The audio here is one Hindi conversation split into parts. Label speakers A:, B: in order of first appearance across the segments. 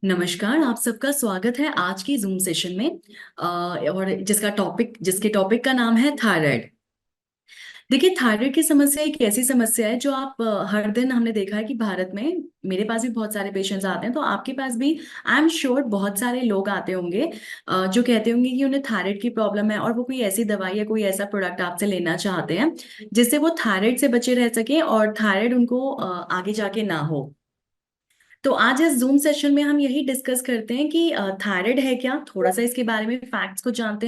A: नमस्कार। आप सबका स्वागत है आज की जूम सेशन में। और जिसके टॉपिक का नाम है थायराइड। देखिए, थायराइड की समस्या एक ऐसी समस्या है जो आप हर दिन हमने देखा है कि भारत में मेरे पास भी बहुत सारे पेशेंट्स आते हैं, तो आपके पास भी आई एम श्योर बहुत सारे लोग आते होंगे जो कहते होंगे कि उन्हें थायराइड की प्रॉब्लम है और वो कोई ऐसी दवाई या कोई ऐसा प्रोडक्ट आपसे लेना चाहते हैं जिससे वो थायराइड से बचे रह सके और थायराइड उनको आगे जाके ना हो। तो आज इस जूम सेशन में हम यही डिस्कस करते हैं कि थायराइड है क्या, थोड़ा सा इसके बारे में फैक्ट्स को जानते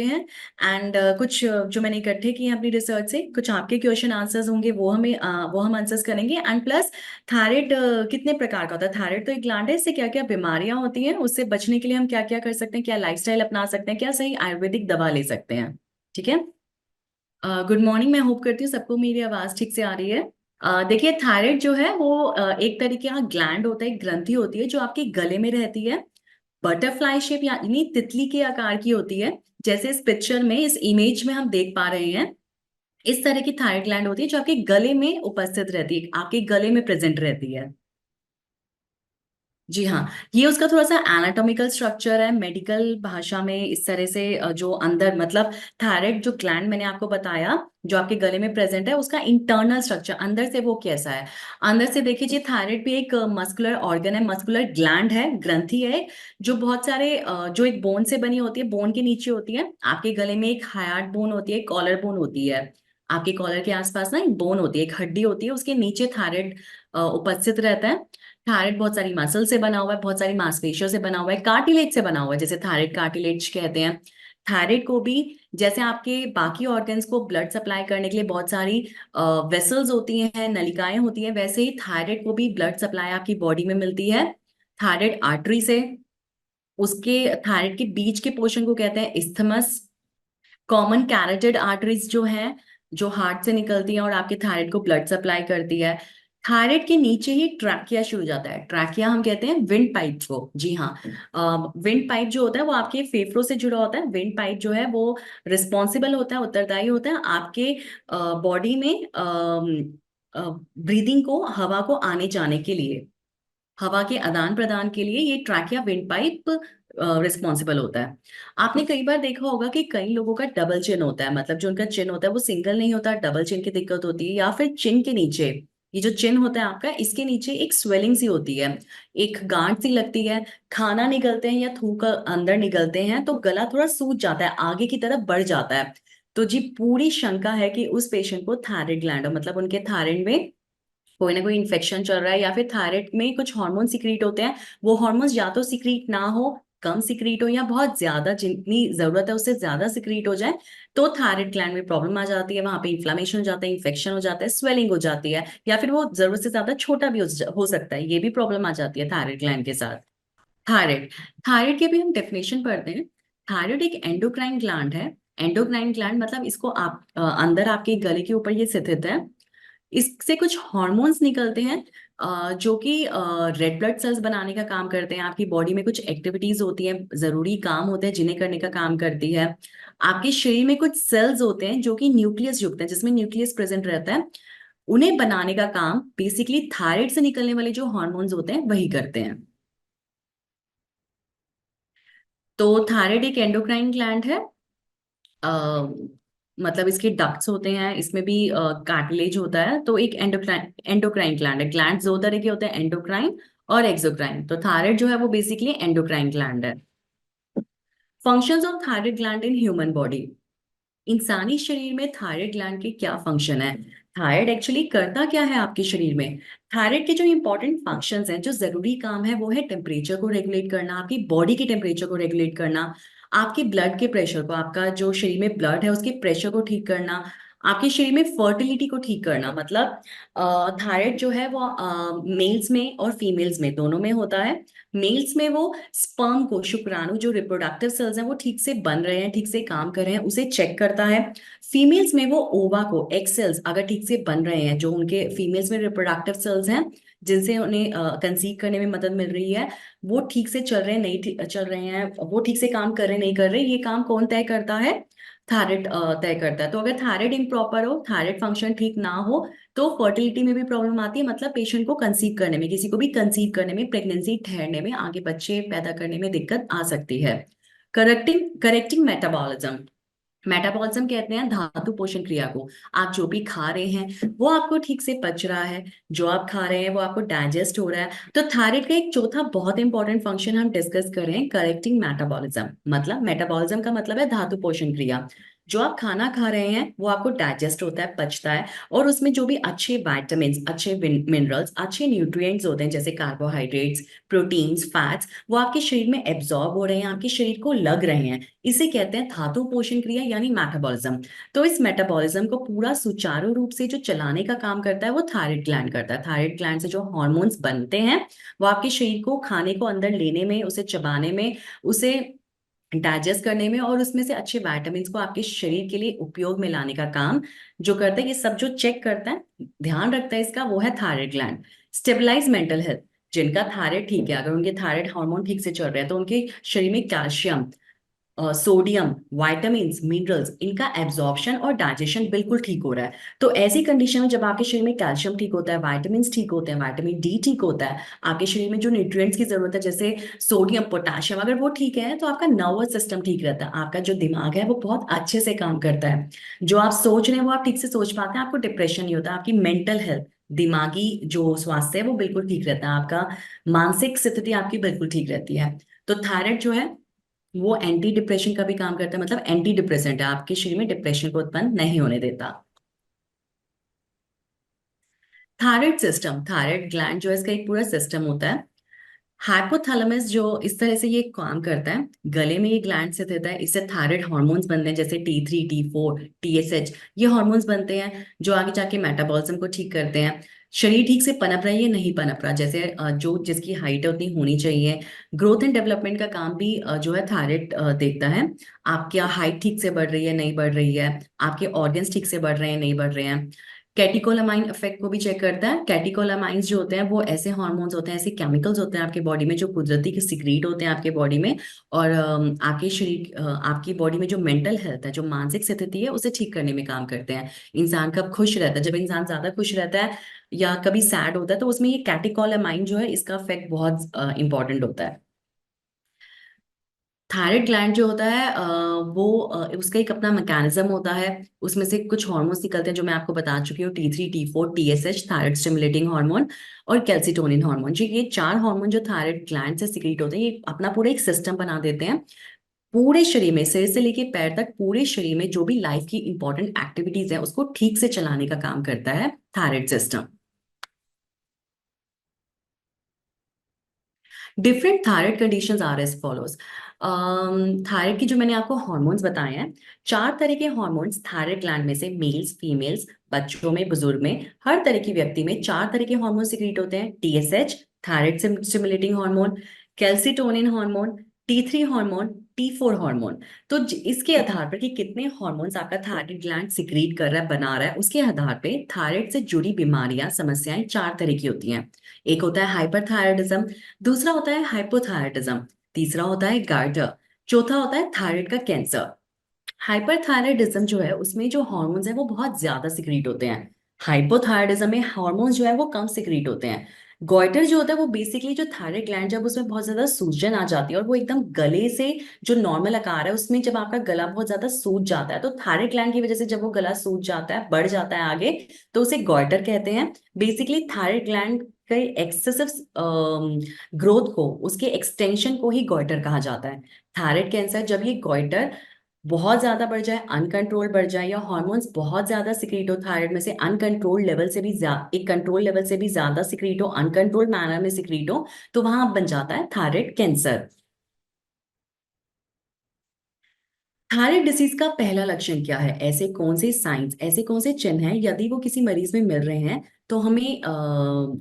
A: हैं। एंड कुछ जो मैंने इकट्ठे किए हैं अपनी रिसर्च से, कुछ आपके क्वेश्चन आंसर्स होंगे, वो हम आंसर्स करेंगे। एंड प्लस थायराइड कितने प्रकार का होता है। थायराइड तो एक ग्लैंड है, इससे क्या क्या बीमारियां होती हैं, उससे बचने के लिए हम क्या क्या कर सकते हैं, क्या लाइफस्टाइल अपना सकते हैं, क्या सही आयुर्वेदिक दवा ले सकते हैं। ठीक है। Good morning. मैं होप करती हूँ सबको मेरी आवाज ठीक से आ रही है। देखिए, थायराइड जो है वो एक तरीके का ग्लैंड होता है, एक ग्रंथि होती है जो आपके गले में रहती है। बटरफ्लाई शेप यानी तितली के आकार की होती है, जैसे इस पिक्चर में, इस इमेज में हम देख पा रहे हैं। इस तरह की थायराइड ग्लैंड होती है जो आपके गले में उपस्थित रहती है, आपके गले में प्रेजेंट रहती है। जी हाँ। ये उसका थोड़ा सा एनाटॉमिकल स्ट्रक्चर है, मेडिकल भाषा में इस तरह से जो अंदर मतलब थायराइड जो ग्लैंड मैंने आपको बताया जो आपके गले में प्रेजेंट है, उसका इंटरनल स्ट्रक्चर अंदर से वो कैसा है। अंदर से देखिए जी, थायराइड भी एक मस्कुलर ऑर्गन है, मस्कुलर ग्लैंड है, ग्रंथि है, जो बहुत सारे जो एक बोन से बनी होती है, बोन के नीचे होती है। आपके गले में एक हार्ट बोन होती है, कॉलर बोन होती है। आपके कॉलर के आसपास ना एक बोन होती है, एक हड्डी होती है, उसके नीचे थायराइड उपस्थित रहता है। थायराइड बहुत सारी मसल से बना हुआ है, बहुत सारी मांसपेशियों से बना हुआ है, कार्टिलेज से बना हुआ है, जैसे थायराइड कार्टिलेज कहते हैं। थायराइड को भी जैसे आपके बाकी ऑर्गन्स को ब्लड सप्लाई करने के लिए बहुत सारी वेसल्स होती हैं, नलिकाएं होती हैं, वैसे ही थायराइड को भी ब्लड सप्लाई आपकी बॉडी में मिलती है थायराइड आर्टरी से। उसके थायराइड के बीच के पोर्शन को कहते हैं इस्थमस। कॉमन कैरोटिड आर्टरीज जो हैं, जो हार्ट से निकलती हैं और आपके थायराइड को ब्लड सप्लाई करती है। थायराइड के नीचे ही ट्रैकिया शुरू हो जाता है। ट्रैकिया हम कहते हैं विंड पाइप को। जी हाँ। विंड पाइप जो होता है वो आपके फेफड़ों से जुड़ा होता है। विंड पाइप जो है वो रिस्पॉन्सिबल होता है, उत्तरदायी होता है आपके बॉडी में ब्रीदिंग को, हवा को आने जाने के लिए, हवा के आदान प्रदान के लिए ये ट्रैकिया विंड पाइप रिस्पॉन्सिबल होता है। आपने कई बार देखा होगा कि कई लोगों का डबल चिन होता है, मतलब जो उनका चिन होता है वो सिंगल नहीं होता, डबल चिन की दिक्कत होती है। या फिर चिन के नीचे, ये जो चिन होता है आपका, इसके नीचे एक स्वेलिंग सी होती है, एक गांठ सी लगती है। खाना निगलते हैं या थूक अंदर निगलते हैं तो गला थोड़ा सूज जाता है, आगे की तरफ बढ़ जाता है। तो जी, पूरी शंका है कि उस पेशेंट को थायराइड ग्लैंड हो, मतलब उनके थायराइड में कोई ना कोई इन्फेक्शन चल रहा है, या फिर थायराइड में कुछ हार्मोन सिक्रीट होते हैं, वो हार्मोन्स या तो सिक्रीट ना हो, कम सिक्रीट हो, या बहुत ज्यादा जितनी जरूरत है उससे ज्यादा सिक्रीट हो जाए, तो थायराइड ग्लैंड में प्रॉब्लम आ जाती है। वहां पे इन्फ्लामेशन हो जाता है, इन्फेक्शन हो जाता है, स्वेलिंग हो जाती है, या फिर वो जरूरत से ज्यादा छोटा भी हो सकता है। ये भी प्रॉब्लम आ जाती है थायराइड ग्लैंड के साथ। थायराइड, थायराइड के भी हम डेफिनेशन पढ़ते हैं। थायराइड एक एंडोक्राइन ग्लैंड है। एंडोक्राइन ग्लैंड मतलब इसको आप अंदर आपके गले के ऊपर ये स्थित है। इससे कुछ हॉर्मोन्स निकलते हैं जो कि रेड ब्लड सेल्स बनाने का काम करते हैं। आपकी बॉडी में कुछ एक्टिविटीज होती हैं, जरूरी काम होते हैं जिन्हें करने का काम करती है। आपके शरीर में कुछ सेल्स होते हैं जो कि न्यूक्लियस युक्त हैं, जिसमें न्यूक्लियस प्रेजेंट रहता है। उन्हें बनाने का काम बेसिकली थायराइड से निकलने वाले जो हॉर्मोन्स होते हैं वही करते हैं। तो थायराइड एक एंडोक्राइन ग्लैंड है। अ, मतलब इसके डक्ट्स होते हैं, इसमें भी कार्टिलेज होता है। तो एक एंडोक्राइन एंडोक्राइन ग्लैंड है। ग्लैंड दो तरह के होते हैं, एंडोक्राइन और एक्सोक्राइन। तो थायराइड जो है वो बेसिकली एंडोक्राइन ग्लैंड है। Functions of thyroid gland in human body. इंसानी शरीर में थायराइड ग्लैंड के क्या फंक्शन है, थायराइड एक्चुअली करता क्या है आपके शरीर में। थायराइड के जो इंपॉर्टेंट फंक्शंस हैं, जो जरूरी काम है, वो है टेम्परेचर को रेगुलेट करना, आपकी बॉडी के टेम्परेचर को रेगुलेट करना, आपके ब्लड के प्रेशर को, आपका जो शरीर में ब्लड है उसके प्रेशर को ठीक करना, आपके शरीर में फर्टिलिटी को ठीक करना। मतलब थायराइड जो है वो मेल्स में और फीमेल्स में दोनों में होता है। मेल्स में वो स्पर्म को, शुक्राणु जो रिप्रोडक्टिव सेल्स हैं वो ठीक से बन रहे हैं, ठीक से काम कर रहे हैं, उसे चेक करता है। फीमेल्स में वो ओवा को, एग सेल्स अगर ठीक से बन रहे हैं, जो उनके फीमेल्स में रिप्रोडक्टिव सेल्स हैं जिनसे उन्हें कंसीव करने में मदद मिल रही है, वो ठीक से चल रहे हैं नहीं चल रहे हैं, वो ठीक से काम कर रहे हैं नहीं कर रहे, ये काम कौन तय करता है। थायराइड तय करता है। तो अगर थायराइड इम्प्रॉपर हो, थायराइड फंक्शन ठीक ना हो, तो फर्टिलिटी में भी प्रॉब्लम आती है, मतलब पेशेंट को कंसीव करने में, किसी को भी कंसीव करने में, प्रेगनेंसी ठहरने में, आगे बच्चे पैदा करने में दिक्कत आ सकती है। करेक्टिंग करेक्टिंग मेटाबॉलिज्म, मेटाबॉलिज्म कहते हैं धातु पोषण क्रिया को। आप जो भी खा रहे हैं वो आपको ठीक से पच रहा है, जो आप खा रहे हैं वो आपको डाइजेस्ट हो रहा है। तो थायराइड का एक चौथा बहुत इंपॉर्टेंट फंक्शन हम डिस्कस कर रहे हैं, करेक्टिंग मेटाबॉलिज्म। मतलब मेटाबॉलिज्म का मतलब है धातु पोषण क्रिया। जो आप खाना खा रहे हैं वो आपको डाइजेस्ट होता है, पचता है, और उसमें जो भी अच्छे वाइटामिन, अच्छे मिनरल्स, अच्छे न्यूट्रिएंट्स होते हैं, जैसे कार्बोहाइड्रेट्स, प्रोटीन्स, फैट्स, वो आपके शरीर में एब्जॉर्ब हो रहे हैं, आपके शरीर को लग रहे हैं। इसे कहते हैं धातु पोषण क्रिया यानी मेटाबॉलिज्म। तो इस मेटाबॉलिज्म को पूरा सुचारू रूप से जो चलाने का काम करता है वो थायराइड ग्लैंड करता है। थायराइड ग्लैंड से जो हॉर्मोन्स बनते हैं वो आपके शरीर को खाने को अंदर लेने में, उसे चबाने में, उसे डाइजेस्ट करने में, और उसमें से अच्छे विटामिन को आपके शरीर के लिए उपयोग में लाने का काम जो करता है, ये सब जो चेक करता है, ध्यान रखता है इसका, वो है thyroid gland. Stabilise mental health, जिनका थायराइड ठीक है, अगर उनके थायराइड हार्मोन ठीक से चल रहे हैं तो उनके शरीर में कैल्शियम, सोडियम, विटामिन्स, मिनरल्स, इनका एब्जॉर्प्शन और डाइजेशन बिल्कुल ठीक हो रहा है। तो ऐसी कंडीशन में जब आपके शरीर में कैल्शियम ठीक होता है, विटामिन्स ठीक होते हैं, विटामिन डी ठीक होता है, आपके शरीर में जो न्यूट्रिएंट्स की जरूरत है जैसे सोडियम, पोटाशियम, अगर वो ठीक है तो आपका नर्वस सिस्टम ठीक रहता है, आपका जो दिमाग है वो बहुत अच्छे से काम करता है, जो आप सोच रहे हैं वो आप ठीक से सोच पाते हैं, आपको डिप्रेशन नहीं होता, आपकी मेंटल हेल्थ, दिमागी जो स्वास्थ्य है वो बिल्कुल ठीक रहता है, आपका मानसिक स्थिति आपकी बिल्कुल ठीक रहती है। तो थायराइड जो है वो एंटी डिप्रेशन का भी काम करता है, मतलब एंटी डिप्रेसेंट है, आपके शरीर में डिप्रेशन को उत्पन्न नहीं होने देता। थायराइड सिस्टम, थायराइड ग्लैंड जो है इसका एक पूरा सिस्टम होता है। हाइपोथैलेमस जो इस तरह से ये काम करता है, गले में ये ग्लैंड स्थित होता है, इससे थायराइड हॉर्मोन्स बनते हैं, जैसे T3, T4, TSH, ये हॉर्मोन्स बनते हैं जो आगे जाके मेटाबॉलिज्म को ठीक करते हैं। शरीर ठीक से पनप रहा है या नहीं पनप रहा, जैसे जो जिसकी हाइट है उतनी होनी चाहिए। ग्रोथ एंड डेवलपमेंट का काम भी जो है थायराइड देखता है। आपकी हाइट ठीक से बढ़ रही है नहीं बढ़ रही है, आपके ऑर्गन्स ठीक से बढ़ रहे हैं नहीं बढ़ रहे हैं। कैटिकोलामाइन इफेक्ट को भी चेक करता है। कैटिकोलामाइंस जो होते हैं वो ऐसे हार्मोन्स होते हैं, ऐसे केमिकल्स होते हैं आपके बॉडी में जो कुदरती के सिक्रीट होते हैं आपके बॉडी में, और आपके शरीर आपकी बॉडी में जो मेंटल हेल्थ है, जो मानसिक स्थिति है, उसे ठीक करने में काम करते हैं। इंसान कब खुश रहता है, जब इंसान ज्यादा खुश रहता है या कभी सैड होता है, तो उसमें ये कैटिकोलामाइन जो है इसका इफेक्ट बहुत इंपॉर्टेंट होता है। थायराइड ग्लैंड जो होता है वो उसका एक अपना मैकेनिज्म होता है, उसमें से कुछ हार्मोन्स निकलते हैं जो मैं आपको बता चुकी हूँ, T3, T4, TSH, thyroid stimulating hormone, और कैल्सिटोनिन हार्मोन। जो ये चार हार्मोन जो थायराइड ग्लैंड से सिक्रीट होते हैं, ये अपना पूरा एक सिस्टम बना देते हैं। पूरे शरीर में, सिर से लेके पैर तक, पूरे शरीर में जो भी लाइफ की इंपॉर्टेंट एक्टिविटीज है उसको ठीक से चलाने का काम करता है thyroid system. Different thyroid conditions are as follows. Thyroid की जो मैंने आपको हॉर्मोन्स बताए हैं, चार तरह के हॉर्मोन्स थायराइड ग्लैंड में से मेल्स, फीमेल्स, बच्चों में, बुजुर्ग में, हर तरह की व्यक्ति में चार तरह के हॉर्मोन सिक्रीट होते हैं। TSH, thyroid stimulating hormone, calcitonin hormone, T3 hormone, T4 hormone. तो इसके आधार पर कि कितने हॉर्मोन्स आपका थायराइड ग्लैंड सिक्रीट कर रहा है, बना रहा है, उसके आधार पे थायराइड से जुड़ी बीमारियां, समस्याएं चार तरह की होती हैं। एक होता है हाइपरथायराइडिज्म, दूसरा होता है हाइपोथायराइडिज्म, तीसरा होता है गार्टर, चौथा होता है थायराइड का कैंसर। हाइपरथायराइडिज्म जो है उसमें जो हॉर्मोन्स हैं वो बहुत ज्यादा सिक्रीट होते हैं। हाइपोथायराइडिज्म में हॉर्मोन्स जो है वो कम सिक्रीट होते हैं। गॉइटर जो होता है वो बेसिकली जो थायराइड ग्लैंड, जब उसमें बहुत ज्यादा सूजन आ जाती है और वो एकदम गले से, जो नॉर्मल आकार है उसमें जब आपका गला बहुत ज्यादा सूज जाता है, तो थायराइड ग्लैंड की वजह से जब वो गला सूज जाता है, बढ़ जाता है आगे, तो उसे गॉइटर कहते हैं। बेसिकली थायराइड ग्लैंड के एक्सेसिव ग्रोथ को, उसके एक्सटेंशन को ही गॉइटर कहा जाता है। थायराइड कैंसर, जब ये गॉइटर बहुत ज्यादा बढ़ जाए, अनकंट्रोल बढ़ जाए, या हॉर्मोन्स बहुत ज्यादा सिक्रीट हो थायराइड में से, अनकंट्रोल लेवल से भी ज्यादा, एक कंट्रोल लेवल से भी ज्यादा सिक्रीट हो, अनकंट्रोल मैनर में सिक्रीट हो, तो वहां बन जाता है थायराइड कैंसर। थायराइड डिसीज का पहला लक्षण क्या है, ऐसे कौन से साइंस, ऐसे कौन से चिन्ह हैं, यदि वो किसी मरीज में मिल रहे हैं तो हमें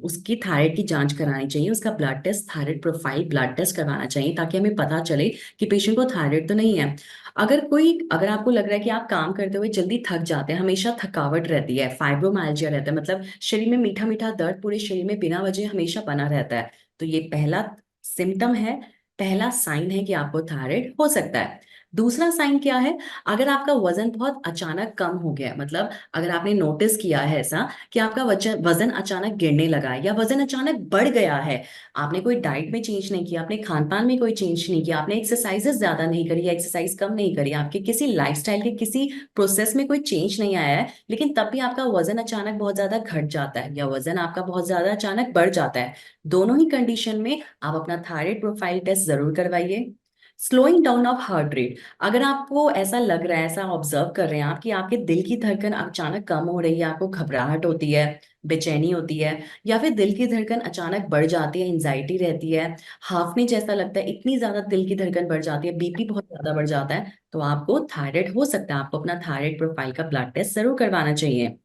A: उसकी थायराइड की जांच करानी चाहिए, उसका blood test, thyroid profile blood test करवाना चाहिए, ताकि हमें पता चले कि पेशेंट को थायराइड तो नहीं है। अगर आपको लग रहा है कि आप काम करते हुए जल्दी थक जाते हैं, हमेशा थकावट रहती है, फाइब्रोमाइल्जिया रहता है, मतलब शरीर में मीठा मीठा दर्द पूरे शरीर में बिना वजह हमेशा बना रहता है, तो ये पहला सिम्टम है, पहला साइन है कि आपको थायराइड हो सकता है। दूसरा साइन क्या है? अगर आपका वजन बहुत अचानक कम हो गया है, मतलब अगर आपने नोटिस किया है ऐसा कि आपका वजन वजन अचानक गिरने लगा है या वजन अचानक बढ़ गया है, आपने कोई डाइट में चेंज नहीं किया, आपने खान पान में कोई चेंज नहीं किया, आपने एक्सरसाइजेस ज्यादा नहीं करी या एक्सरसाइज कम नहीं करी, आपके किसी लाइफस्टाइल के किसी प्रोसेस में कोई चेंज नहीं आया है, लेकिन तब भी आपका वजन अचानक बहुत ज्यादा घट जाता है या वजन आपका बहुत ज्यादा अचानक बढ़ जाता है, दोनों ही कंडीशन में आप अपना थायराइड प्रोफाइल टेस्ट जरूर करवाइए। Slowing down of heart rate, अगर आपको ऐसा लग रहा है, ऐसा ऑब्जर्व कर रहे हैं आप कि आपके दिल की धड़कन अचानक कम हो रही है, आपको घबराहट होती है, बेचैनी होती है, या फिर दिल की धड़कन अचानक बढ़ जाती है, एंजाइटी रहती है, हाफने जैसा लगता है, इतनी ज्यादा दिल की धड़कन बढ़ जाती है, बीपी बहुत ज्यादा बढ़ जाता है, तो आपको थायराइड हो सकता है। आपको अपना थायराइड प्रोफाइल का ब्लड टेस्ट जरूर करवाना चाहिए।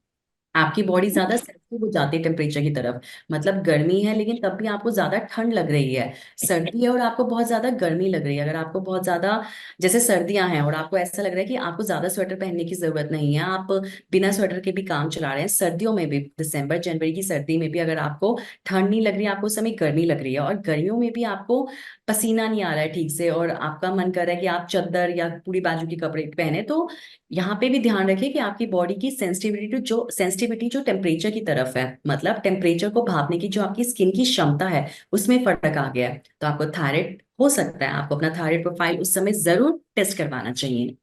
A: आपकी बॉडी ज्यादा सेंसिटिव हो जाती है टेम्परेचर की तरफ, मतलब गर्मी है लेकिन तब भी आपको ज्यादा ठंड लग रही है, सर्दी है और आपको बहुत ज्यादा गर्मी लग रही है, अगर आपको बहुत ज्यादा, जैसे सर्दियां हैं और आपको ऐसा लग रहा है कि आपको ज्यादा स्वेटर पहनने की जरूरत नहीं है, आप बिना स्वेटर के भी काम चला रहे हैं, सर्दियों में भी, दिसंबर जनवरी की सर्दी में भी अगर आपको ठंड नहीं लग रही है, आपको उस समय गर्मी लग रही है, और गर्मियों में भी आपको पसीना नहीं आ रहा है ठीक से और आपका मन कर रहा है कि आप चादर या पूरी बाजू के कपड़े पहने, तो यहाँ पे भी ध्यान रखिए कि आपकी बॉडी की सेंसिटिविटी जो टेम्परेचर की तरफ है, मतलब टेम्परेचर को भापने की जो आपकी स्किन की क्षमता है उसमें फर्क आ गया है, तो आपको थायराइड हो सकता है। आपको अपना थायराइड प्रोफाइल उस समय जरूर टेस्ट करवाना चाहिए।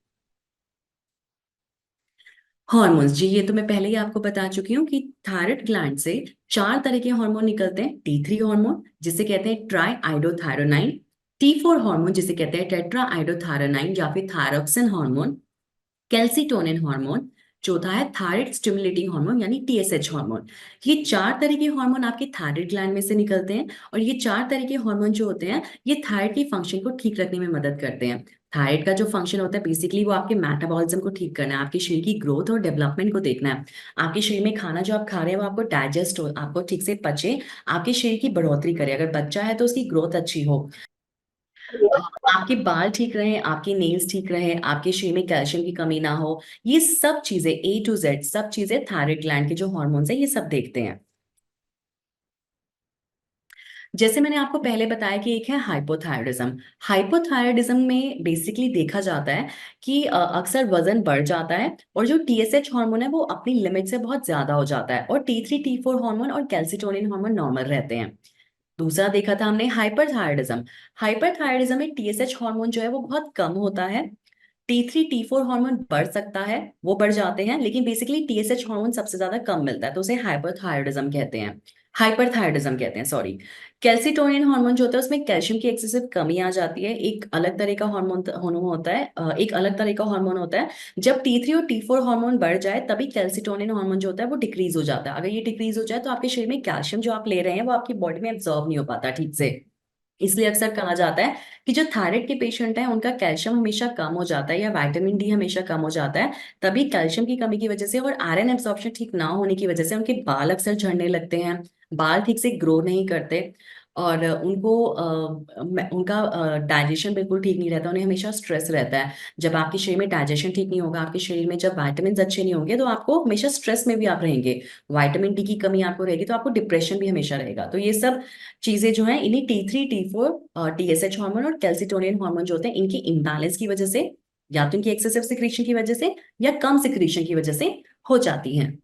A: हॉर्मोन्स, जी ये तो मैं पहले ही आपको बता चुकी हूँ कि थायराइड ग्लैंड से चार तरह के हार्मोन निकलते हैं। T3 हार्मोन जिसे कहते हैं ट्राई आइडोथायरोनाइन, T4 हार्मोन जिसे कहते हैं टेट्रा आइडोथायरोनाइन या फिर थायरोक्सिन हार्मोन, कैल्सिटोनिन हार्मोन, चौथा है थायराइड स्टिमुलेटिंग हार्मोन यानी TSH हार्मोन। ये चार तरह के हार्मोन आपके थायराइड ग्लैंड में से निकलते हैं, और ये चार तरह के हार्मोन जो होते हैं ये थायराइड की फंक्शन को ठीक रखने में मदद करते हैं। थायराइड का जो फंक्शन होता है बेसिकली वो आपके मेटाबॉलिज्म को ठीक करना है, आपके शरीर की ग्रोथ और डेवलपमेंट को देखना है, आपके शरीर में खाना जो आप खा रहे हैं वो आपको डाइजेस्ट हो, आपको ठीक से पचे, आपके शरीर की बढ़ोतरी करे, अगर बच्चा है तो उसकी ग्रोथ अच्छी हो, आपके बाल ठीक रहे, आपकी नेल्स ठीक रहे, आपके शरीर में कैल्शियम की कमी ना हो, ये सब चीजें A to Z सब चीजें थायराइड ग्लैंड के जो हॉर्मोन्स है ये सब देखते हैं। जैसे मैंने आपको पहले बताया कि एक है हाइपोथायरॉयडिज्म। हाइपोथायरॉयडिज्म में बेसिकली देखा जाता है कि अक्सर वजन बढ़ जाता है और जो TSH हार्मोन है वो अपनी लिमिट से बहुत ज्यादा हो जाता है, और T3 T4 हार्मोन और कैल्सिटोनिन हार्मोन नॉर्मल रहते हैं। दूसरा देखा था हमने हाइपरथायरॉयडिज्म। हाइपरथायरॉयडिज्म में TSH हार्मोन जो है वो बहुत कम होता है, T3 T4 हार्मोन बढ़ सकता है, वो बढ़ जाते हैं, लेकिन बेसिकली TSH हार्मोन सबसे ज्यादा कम मिलता है, तो उसे हाइपरथायरॉयडिज्म कहते हैं, सॉरी। कैल्सिटोनिन हार्मोन जो होता है उसमें कैल्शियम की एक्सेसिव कमी आ जाती है, एक अलग तरह का हार्मोन हार्मोन होता है, एक अलग तरह का हार्मोन होता है। जब T3 और T4 हार्मोन बढ़ जाए तभी कैल्सिटोनिन हार्मोन जो होता है वो डिक्रीज हो जाता है, अगर ये डिक्रीज हो जाए तो आपके शरीर में कैल्शियम जो आप ले रहे हैं वो आपकी बॉडी में एब्जॉर्ब नहीं हो पाता ठीक से, इसलिए अक्सर कहा जाता है कि जो थायराइड के पेशेंट हैं उनका कैल्शियम हमेशा कम हो जाता है या विटामिन डी हमेशा कम हो जाता है, तभी कैल्शियम की कमी की वजह से और आयरन एब्सॉर्प्शन ठीक ना होने की वजह से उनके बाल अक्सर झड़ने लगते हैं, बाल ठीक से ग्रो नहीं करते, और उनका डाइजेशन बिल्कुल ठीक नहीं रहता, उन्हें हमेशा स्ट्रेस रहता है। जब आपके शरीर में डाइजेशन ठीक नहीं होगा, आपके शरीर में जब विटामिन अच्छे नहीं होंगे तो आपको हमेशा स्ट्रेस में भी आप रहेंगे, विटामिन डी की कमी आपको रहेगी तो आपको डिप्रेशन भी हमेशा रहेगा, तो ये सब चीजें जो है इन्हीं T3 T4 TSH हार्मोन और कैल्सिटोनिन हार्मोन जो होते हैं इनकी इम्बैलेंस की वजह से, या तो इनकी एक्सेसिव सिक्रीशन की वजह से या कम सिक्रीशन की वजह से हो जाती हैं।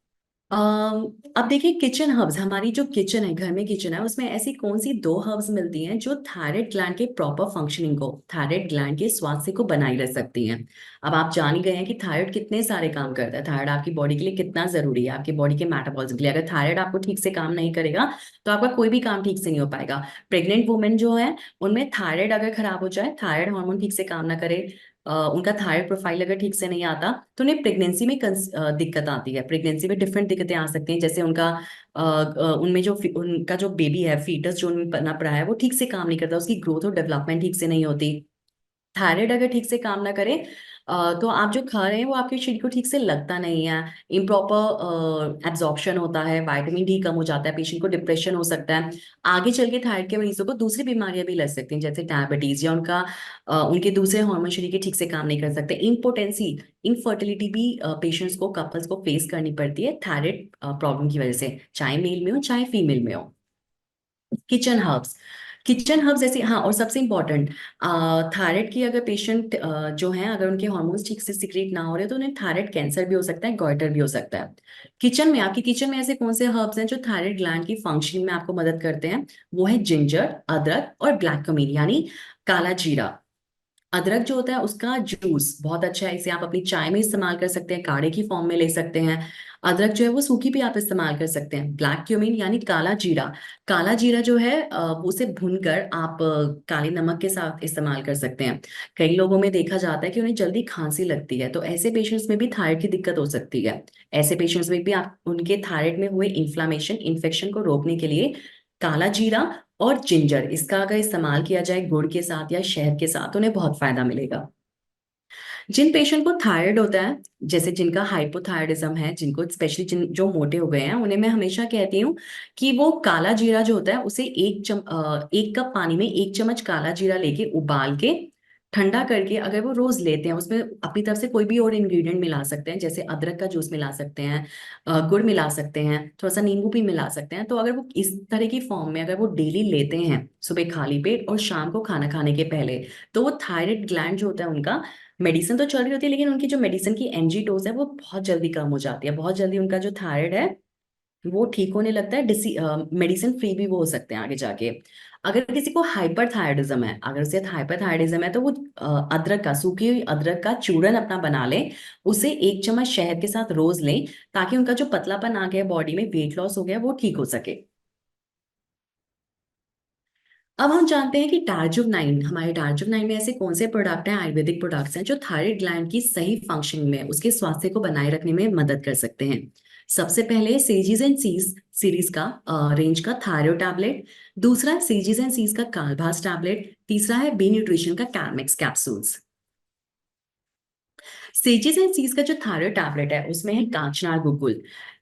A: अब देखिए किचन हर्ब्स, हमारी जो किचन है, घर में किचन है, उसमें ऐसी कौन सी दो हर्ब्स मिलती हैं जो थायराइड ग्लैंड के प्रॉपर फंक्शनिंग को, थायराइड ग्लैंड के स्वास्थ्य को बनाए रख सकती हैं। अब आप जान ही गए हैं कि थायराइड कितने सारे काम करता है, थायराइड आपकी बॉडी के लिए कितना जरूरी है, आपकी बॉडी के मेटाबॉलिज्म के लिए, अगर थायराइड आपको ठीक से काम नहीं करेगा तो आपका कोई भी काम ठीक से नहीं हो पाएगा। प्रेग्नेंट वुमेन जो है उनमें थायराइड अगर खराब हो जाए, थायराइड हार्मोन ठीक से काम ना करे, उनका थायराइड प्रोफाइल अगर ठीक से नहीं आता तो उन्हें प्रेगनेंसी में दिक्कत आती है, प्रेगनेंसी में डिफरेंट दिक्कतें आ सकती हैं, जैसे उनका उनमें जो उनका जो बेबी है, फीटस जो उनमें पनप रहा है वो ठीक से काम नहीं करता, उसकी ग्रोथ और डेवलपमेंट ठीक से नहीं होती। थायराइड अगर ठीक से काम ना करे तो आप जो खा रहे हैं वो आपके शरीर को ठीक से लगता नहीं है, इम्प्रॉपर एब्जॉर्प्शन होता है, विटामिन डी कम हो जाता है, पेशेंट को डिप्रेशन हो सकता है, आगे चल के थायराइड के मरीजों को दूसरी बीमारियां भी लग सकती हैं जैसे डायबिटीज, या उनके दूसरे हार्मोन शरीर के ठीक से काम नहीं कर सकते, इम्पोटेंसी, इनफर्टिलिटी भी पेशेंट्स को, कपल्स को फेस करनी पड़ती है थायराइड प्रॉब्लम की वजह से, चाहे मेल में हो चाहे फीमेल में हो। किचन हर्ब्स, किचन हर्ब जैसे, हाँ, और सबसे इम्पोर्टेंट, थायराइड की अगर पेशेंट जो है, अगर उनके हार्मोन्स ठीक से सिक्रीट ना हो रहे तो उन्हें थायराइड कैंसर भी हो सकता है, गॉइटर भी हो सकता है। किचन में, आपकी किचन में ऐसे कौन से हर्ब्स हैं जो थायराइड ग्लैंड की फंक्शनिंग में आपको मदद करते हैं? वो है जिंजर, अदरक और ब्लैक कमीन, यानी काला जीरा। अदरक जो होता है उसका जूस बहुत अच्छा है, इसे आप अपनी चाय में इस्तेमाल कर सकते हैं, काढ़े की फॉर्म में ले सकते हैं। अदरक जो है वो सूखी भी आप इस्तेमाल कर सकते हैं। ब्लैक क्यूमिन यानी काला जीरा, काला जीरा जो है उसे भूनकर आप काले नमक के साथ इस्तेमाल कर सकते हैं। कई लोगों में देखा जाता है कि उन्हें जल्दी खांसी लगती है, तो ऐसे पेशेंट्स में भी थायराइड की दिक्कत हो सकती है। ऐसे पेशेंट्स में भी आप उनके थायराइड में हुए इन्फ्लामेशन, इन्फेक्शन को रोकने के लिए काला जीरा और जिंजर, इसका अगर इस्तेमाल किया जाए गुड़ के साथ या शहद के साथ, तो उन्हें बहुत फायदा मिलेगा। जिन पेशेंट को थायराइड होता है, जैसे जिनका हाइपोथायराइडिज्म है, जिनको स्पेशली जिन जो मोटे हो गए हैं, उन्हें मैं हमेशा कहती हूँ कि वो काला जीरा जो होता है उसे 1 कप पानी में 1 चम्मच काला जीरा लेके उबाल के ठंडा करके अगर वो रोज लेते हैं, उसमें अपनी तरफ से कोई भी और इंग्रेडिएंट मिला सकते हैं, जैसे अदरक का जूस मिला सकते हैं, गुड़ मिला सकते हैं, थोड़ा सा नींबू भी मिला सकते हैं। तो अगर वो इस तरह की फॉर्म में अगर वो डेली लेते हैं, सुबह खाली पेट और शाम को खाना खाने के पहले, तो वो थायराइड ग्लैंड जो होता है उनका, मेडिसिन तो चल रही होती है लेकिन उनकी जो मेडिसिन की एनजी डोज है वो बहुत जल्दी कम हो जाती है, बहुत जल्दी उनका जो थायराइड है वो ठीक होने लगता है, मेडिसिन फ्री भी वो हो सकते हैं आगे जाके। अगर किसी को हाइपरथायराइडिज्म है, अगर उसे हाइपरथायराइडिज्म है, तो वो अदरक का, सूखी हुई अदरक का चूरन अपना बना ले, उसे 1 चम्मच शहद के साथ रोज लें, ताकि उनका जो पतलापन आ गया बॉडी में, वेट लॉस हो गया, वो ठीक हो सके। अब हम जानते हैं कि टारजुब 9, हमारे टारजुब 9 में ऐसे कौन से प्रोडक्ट हैं, आयुर्वेदिक प्रोडक्ट्स हैं, जो थायराइड ग्लैंड की सही फंक्शनिंग में, उसके स्वास्थ्य को बनाए रखने में मदद कर सकते हैं। सबसे पहले सेजीज एंड सीज सीरीज का रेंज का थायराइड टैबलेट। दूसरा सेजीज एंड सीज का कालभास टैबलेट। तीसरा है बी न्यूट्रिशन का कैलमेक्स कैप्सूल्स। सेजिस एंड सीज का जो थायराइड टैबलेट है उसमें है कांचनार गुगुल।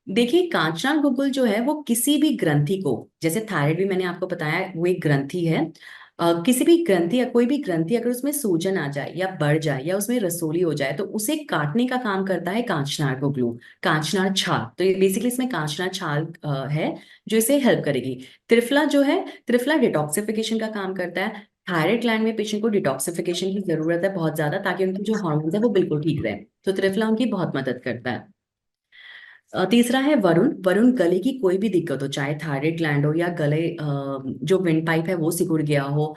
A: देखिए, कांचनार गुगुल जो है वो किसी भी ग्रंथि को, जैसे थायराइड भी मैंने आपको बताया वो एक ग्रंथि है, किसी भी ग्रंथि या कोई भी ग्रंथि अगर उसमें सूजन आ जाए या बढ़ जाए या उसमें रसोली हो जाए, तो उसे काटने का काम करता है कांचनार गुगलू, कांचनार छाल। तो ये बेसिकली इसमें कांचनार छाल है जो इसे हेल्प करेगी। त्रिफला जो है, त्रिफला डिटॉक्सिफिकेशन का काम करता है। थायराइड ग्लैंड में पेशेंट को डिटॉक्सिफिकेशन की जरूरत है बहुत ज्यादा, ताकि उनकी जो हार्मोन्स है वो बिल्कुल ठीक रहे, तो त्रिफला उनकी बहुत मदद करता है। तीसरा है वरुण। वरुण गले की कोई भी दिक्कत हो, चाहे थायराइड ग्लैंड हो या गले जो विंड पाइप है वो सिकुड़ गया हो,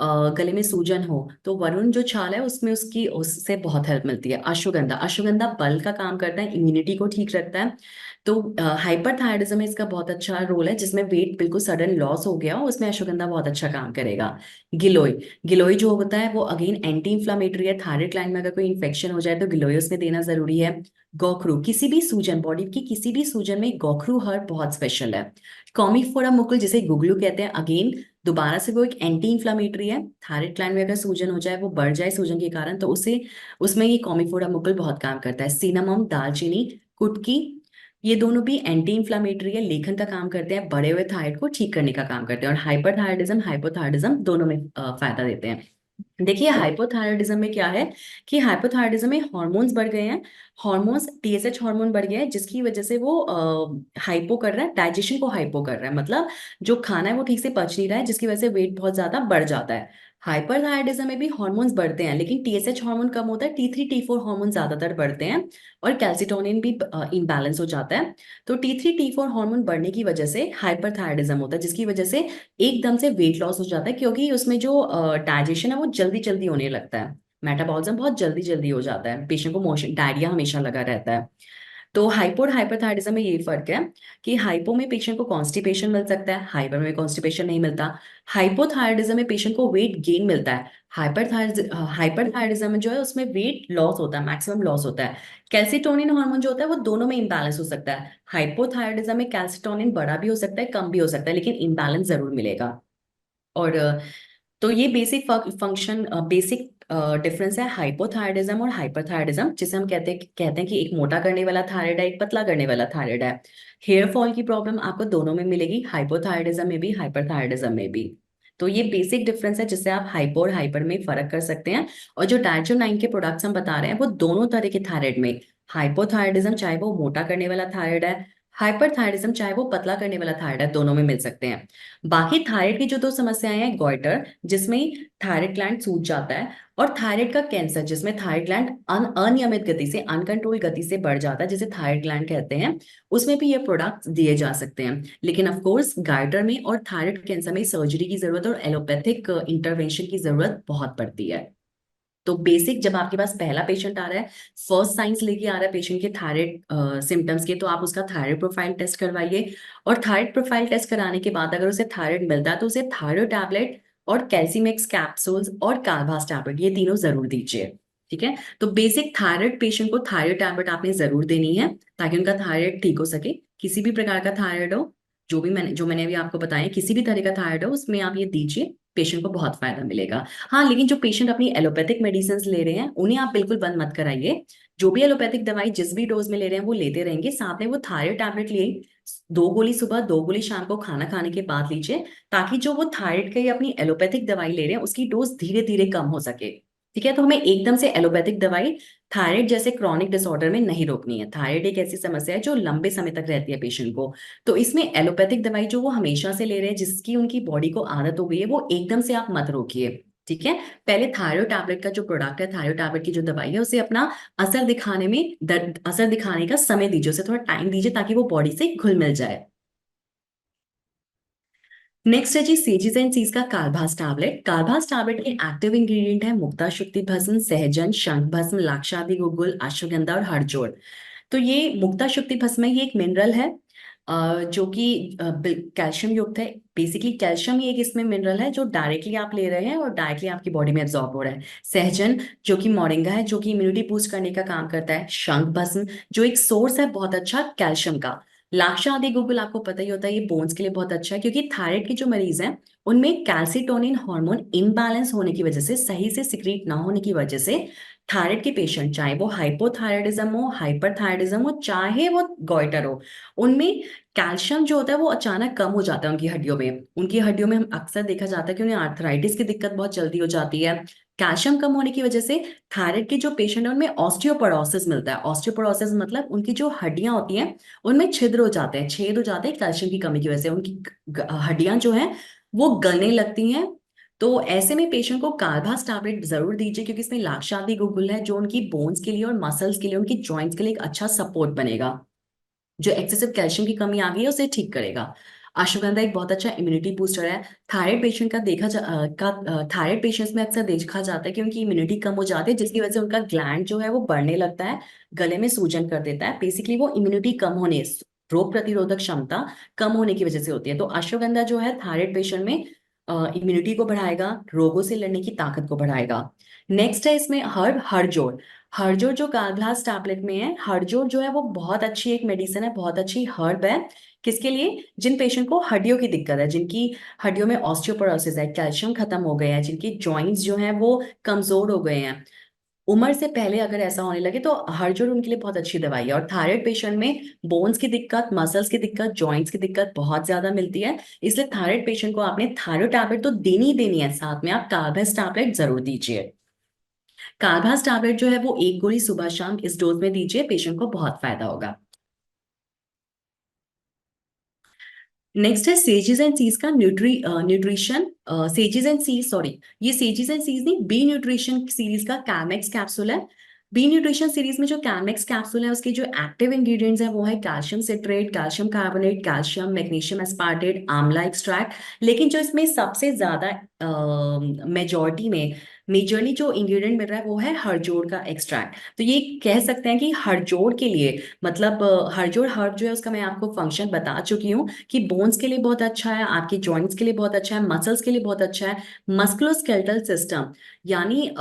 A: गले में सूजन हो, तो वरुण जो छाल है उसमें उसकी उससे बहुत हेल्प मिलती है। अश्वगंधा, अश्वगंधा बल का काम करता है, इम्यूनिटी को ठीक रखता है। तो हाइपरथायराइडिज्म में इसका बहुत अच्छा रोल है, जिसमें वेट बिल्कुल सडन लॉस हो गया हो, उसमें अश्वगंधा बहुत अच्छा काम करेगा। गिलोय, गिलोय जो होता है वो अगेन एंटी इंफ्लामेटरी है, थायराइड ग्लैंड में अगर कोई इन्फेक्शन हो जाए तो गिलोय उसमें देना जरूरी है। गोखरू, किसी भी सूजन, बॉडी की किसी भी सूजन में गोखरू हर्ब बहुत स्पेशल है। कॉमिफोरा मुकुल, जिसे गुगलू कहते हैं, अगेन दोबारा से वो एक एंटी इंफ्लामेटरी है। थायराइड ग्लैंड में अगर सूजन हो जाए, वो बढ़ जाए सूजन के कारण, तो उसे उसमें ये कॉमिफोरा मुकुल बहुत काम करता है। सिनामम, दालचीनी, कुटकी, ये दोनों भी एंटी इंफ्लामेटरी है, लेखन का काम करते हैं, बढ़े हुए थायराइड को ठीक करने का काम करते हैं, और हाइपरथायराइडिज्म, हाइपोथायराइडिज्म दोनों में फायदा देते हैं। देखिए, हाइपोथायराइडिज्म में क्या है कि हाइपोथायराइडिज्म में हार्मोन्स बढ़ गए हैं, हार्मोन्स, टीएसएच हार्मोन बढ़ गया है, जिसकी वजह से वो हाइपो कर रहा है, डाइजेशन को हाइपो कर रहा है, मतलब जो खाना है वो ठीक से पच नहीं रहा है, जिसकी वजह से वेट बहुत ज्यादा बढ़ जाता है। हाइपरथायराइडिज्म में भी हार्मोन्स बढ़ते हैं, लेकिन टीएसएच हार्मोन कम होता है, T3 T4 हार्मोन ज्यादातर बढ़ते हैं, और कैल्सिटोनिन भी इम्बैलेंस हो जाता है। तो T3 T4 हार्मोन बढ़ने की वजह से हाइपरथायराइडिज्म होता है, जिसकी वजह से एकदम से वेट लॉस हो जाता है, क्योंकि उसमें जो डाइजेशन है वो जल्दी जल्दी होने लगता है, मेटाबॉलिज्म बहुत जल्दी जल्दी हो जाता है, पेशेंट को मोशन डायरिया हमेशा लगा रहता है। तो हाइपो और हाइपरथायराइडिज्म में ये फर्क है कि हाइपो में पेशेंट को कॉन्स्टिपेशन मिल सकता है, हाइपर में कॉन्स्टिपेशन नहीं मिलता। हाइपोथायराइडिज्म में पेशेंट को वेट गेन मिलता है, हाइपरथायराइडिज्म में जो है उसमें वेट लॉस होता है, मैक्सिमम लॉस होता है। कैल्सिटोनिन हार्मोन जो होता है वो दोनों में इंबैलेंस हो सकता है, हाइपोथायराइडिज्म में कैल्सिटोनिन बड़ा भी हो सकता है, कम भी हो सकता है, लेकिन इंबैलेंस जरूर मिलेगा। और तो ये बेसिक फंक्शन, बेसिक डिफरेंस है हाइपोथायराइडिज्म और हाइपरथायराइडिज्म, जिसे हम कहते हैं कि एक मोटा करने वाला थायराइड है, एक पतला करने वाला थायराइड है। हेयर फॉल की प्रॉब्लम आपको दोनों में मिलेगी, हाइपोथायराइडिज्म में भी, हाइपरथायराइडिज्म में भी। तो ये बेसिक डिफरेंस है जिससे आप हाइपो और हाइपर में फर्क कर सकते हैं। और जो डायजो 9 के प्रोडक्ट्स हम बता रहे हैं वो दोनों तरह के थायराइड में, हाइपोथायराइडिज्म चाहे वो मोटा करने वाला थायराइड है, हाइपरथायरिज्म चाहे वो पतला करने वाला थायराइड है, दोनों में मिल सकते हैं। बाकी थायराइड की जो दो समस्याएं हैं, गॉइटर जिसमें थायराइड ग्लैंड सूज जाता है, और थायराइड का कैंसर जिसमें थायराइड ग्लैंड अनियमित गति से, अनकंट्रोल गति से बढ़ जाता है, जिसे थायराइड ग्लैंड कहते हैं, उसमें भी ये प्रोडक्ट्स दिए जा सकते हैं। लेकिन ऑफ कोर्स गाइटर में और थायराइड कैंसर में सर्जरी की जरूरत और एलोपैथिक इंटरवेंशन की जरूरत बहुत पड़ती है। तो बेसिक, जब आपके पास पहला पेशेंट आ रहा है, फर्स्ट साइंस लेके आ रहा है पेशेंट के थायराइड सिम्टम्स के, तो आप उसका थायराइड प्रोफाइल टेस्ट करवाइए। और थायराइड प्रोफाइल टेस्ट कराने के बाद अगर उसे थायराइड मिलता है तो उसे थायराइड टैबलेट और कैल्सीमेक्स कैप्सूल्स और काल्भास टैबलेट, ये तीनों जरूर दीजिए। ठीक है। तो बेसिक थायराइड पेशेंट को थायराइड टैबलेट आपने जरूर देनी है, ताकि उनका थायराइड ठीक हो सके। किसी भी प्रकार का थायराइड हो, जो मैंने अभी आपको बताया, किसी भी तरह का थायराइड हो, उसमें आप ये दीजिए, पेशेंट को बहुत फायदा मिलेगा। हाँ, लेकिन जो पेशेंट अपनी एलोपैथिक मेडिसिन ले रहे हैं उन्हें आप बिल्कुल बंद मत कराइए। जो भी एलोपैथिक दवाई जिस भी डोज में ले रहे हैं वो लेते रहेंगे, साथ में वो थायराइड टैबलेट लिए, 2 गोली सुबह 2 गोली शाम को खाना खाने के बाद लीजिए, ताकि जो वो थायराइड की अपनी एलोपैथिक दवाई ले रहे हैं उसकी डोज धीरे धीरे कम हो सके। ठीक है। तो हमें एकदम से एलोपैथिक दवाई थायराइड जैसे क्रॉनिक डिसऑर्डर में नहीं रोकनी है। थायराइड एक ऐसी समस्या है जो लंबे समय तक रहती है पेशेंट को। तो इसमें एलोपैथिक दवाई जो वो हमेशा से ले रहे हैं, जिसकी उनकी बॉडी को आदत हो गई है, वो एकदम से आप मत रोकिए। ठीक है। पहले थायराइड टैबलेट का जो प्रोडक्ट है, थायराइड टैबलेट की जो दवाई है, उसे अपना असर दिखाने में दर्द असर दिखाने का समय दीजिए, उसे थोड़ा टाइम दीजिए, ताकि वो बॉडी से घुल मिल जाए। नेक्स्ट है जी सेजिस एंड सीज का कालभास टैबलेट। कालभास टैबलेट के एक्टिव इंग्रेडिएंट है मुक्ता शुक्ति भस्म, सहजन, शंख भस्म, लाक्षादि गुगुल, अश्वगंधा और हरजोड़। तो ये मुक्ता शुक्ति भस्म है, ये एक मिनरल है जो कि कैल्शियम युक्त है। बेसिकली कैल्शियम ही एक इसमें मिनरल है जो डायरेक्टली आप ले रहे हैं और डायरेक्टली आपकी बॉडी में एब्जॉर्ब हो रहा है। सहजन जो कि मोरिंगा है, जो कि इम्यूनिटी बूस्ट करने का काम करता है। शंख भस्म जो एक सोर्स है बहुत अच्छा कैल्शियम का। लाक्षा आदि गुगुल आपको पता ही होता है, ये बोन्स के लिए बहुत अच्छा है, क्योंकि थायराइड के जो मरीज हैं उनमें कैल्सिटोनिन हार्मोन इम्बैलेंस होने की वजह से, सही से सिक्रीट ना होने की वजह से, थायराइड के पेशेंट, चाहे वो हाइपोथायराइडिज्म हो, हाइपरथायराइडिज्म हो, चाहे वो गॉइटर हो, उनमें कैल्शियम जो होता है वो अचानक कम हो जाता है उनकी हड्डियों में। उनकी हड्डियों में हम अक्सर देखा जाता है कि उन्हें आर्थराइटिस की दिक्कत बहुत जल्दी हो जाती है। कैल्शियम कम होने की वजह से थायराइड के जो पेशेंट है उनमें ऑस्टियोपोरोसिस मिलता है। ऑस्टियोपोरोसिस मतलब उनकी जो हड्डियां होती हैं उनमें छिद्र हो जाते हैं, छेद हो जाते हैं कैल्शियम की कमी की वजह से, उनकी हड्डियां जो हैं वो गलने लगती हैं। तो ऐसे में पेशेंट को कार्बास टैबलेट जरूर दीजिए, क्योंकि इसमें लाक्षादी गुगुल है जो उनकी बोन्स के लिए और मसल्स के लिए, उनकी जॉइंट्स के लिए एक अच्छा सपोर्ट बनेगा। जो एक्सेसिव कैल्शियम की कमी आ गई है उसे ठीक करेगा। अश्वगंधा एक बहुत अच्छा इम्यूनिटी बूस्टर है। थायराइड पेशेंट का थायराइड पेशेंट्स में अक्सर देखा जाता है कि उनकी इम्यूनिटी कम हो जाती है, जिसकी वजह से उनका ग्लैंड जो है वो बढ़ने लगता है, गले में सूजन कर देता है। बेसिकली वो इम्यूनिटी कम होने, रोग प्रतिरोधक क्षमता कम होने की वजह से होती है। तो अश्वगंधा जो है थायराइड पेशेंट में इम्यूनिटी को बढ़ाएगा, रोगों से लड़ने की ताकत को बढ़ाएगा। नेक्स्ट है इसमें हरजोड़। हरजोड़ जो काग्लास टैबलेट में है, हरजोड़ जो है वो बहुत अच्छी एक मेडिसिन है, बहुत अच्छी हर्ब है। किसके लिए? जिन पेशेंट को हड्डियों की दिक्कत है, जिनकी हड्डियों में ऑस्टियोपोरोसिस है, कैल्शियम खत्म हो गया है, जिनकी जॉइंट्स जो हैं वो कमजोर हो गए हैं, उम्र से पहले अगर ऐसा होने लगे, तो हरजोड़ उनके लिए बहुत अच्छी दवाई है। और थायराइड पेशेंट में बोन्स की दिक्कत, मसल्स की दिक्कत, जॉइंट्स की दिक्कत बहुत ज्यादा मिलती है। इसलिए थायराइड पेशेंट को आपने थायराइड टैबलेट तो देनी ही देनी है, साथ में आप कार्बेस टैबलेट जरूर दीजिए। कार्बास टैबलेट जो है वो 1 गोली सुबह शाम इस डोज में दीजिए, पेशेंट को बहुत फायदा होगा। नेक्स्ट है सेजिस एंड सीज का nutrition, sages and seize, sorry, ये सेजिस एंड सीज नहीं, बी न्यूट्रिशन सीरीज का कैमेक्स कैप्सूल है। बी न्यूट्रिशन सीरीज में जो कैमेक्स कैप्सूल है उसके जो एक्टिव इंग्रेडिएंट्स है वो है calcium citrate, calcium carbonate, calcium magnesium aspartate, आंवला एक्सट्रैक्ट। लेकिन जो इसमें सबसे ज्यादा मेजॉरिटी में, मेजरली जो इंग्रेडिएंट मिल रहा है वो है हरजोड़ का एक्सट्रैक्ट। तो ये कह सकते हैं कि हरजोड़ के लिए, मतलब हरजोड़ हर्ब जो है उसका मैं आपको फंक्शन बता चुकी हूँ कि बोन्स के लिए बहुत अच्छा है, आपकी जॉइंट्स के लिए बहुत अच्छा है, मसल्स के लिए बहुत अच्छा है। मस्कुलोस्केलेटल सिस्टम, यानी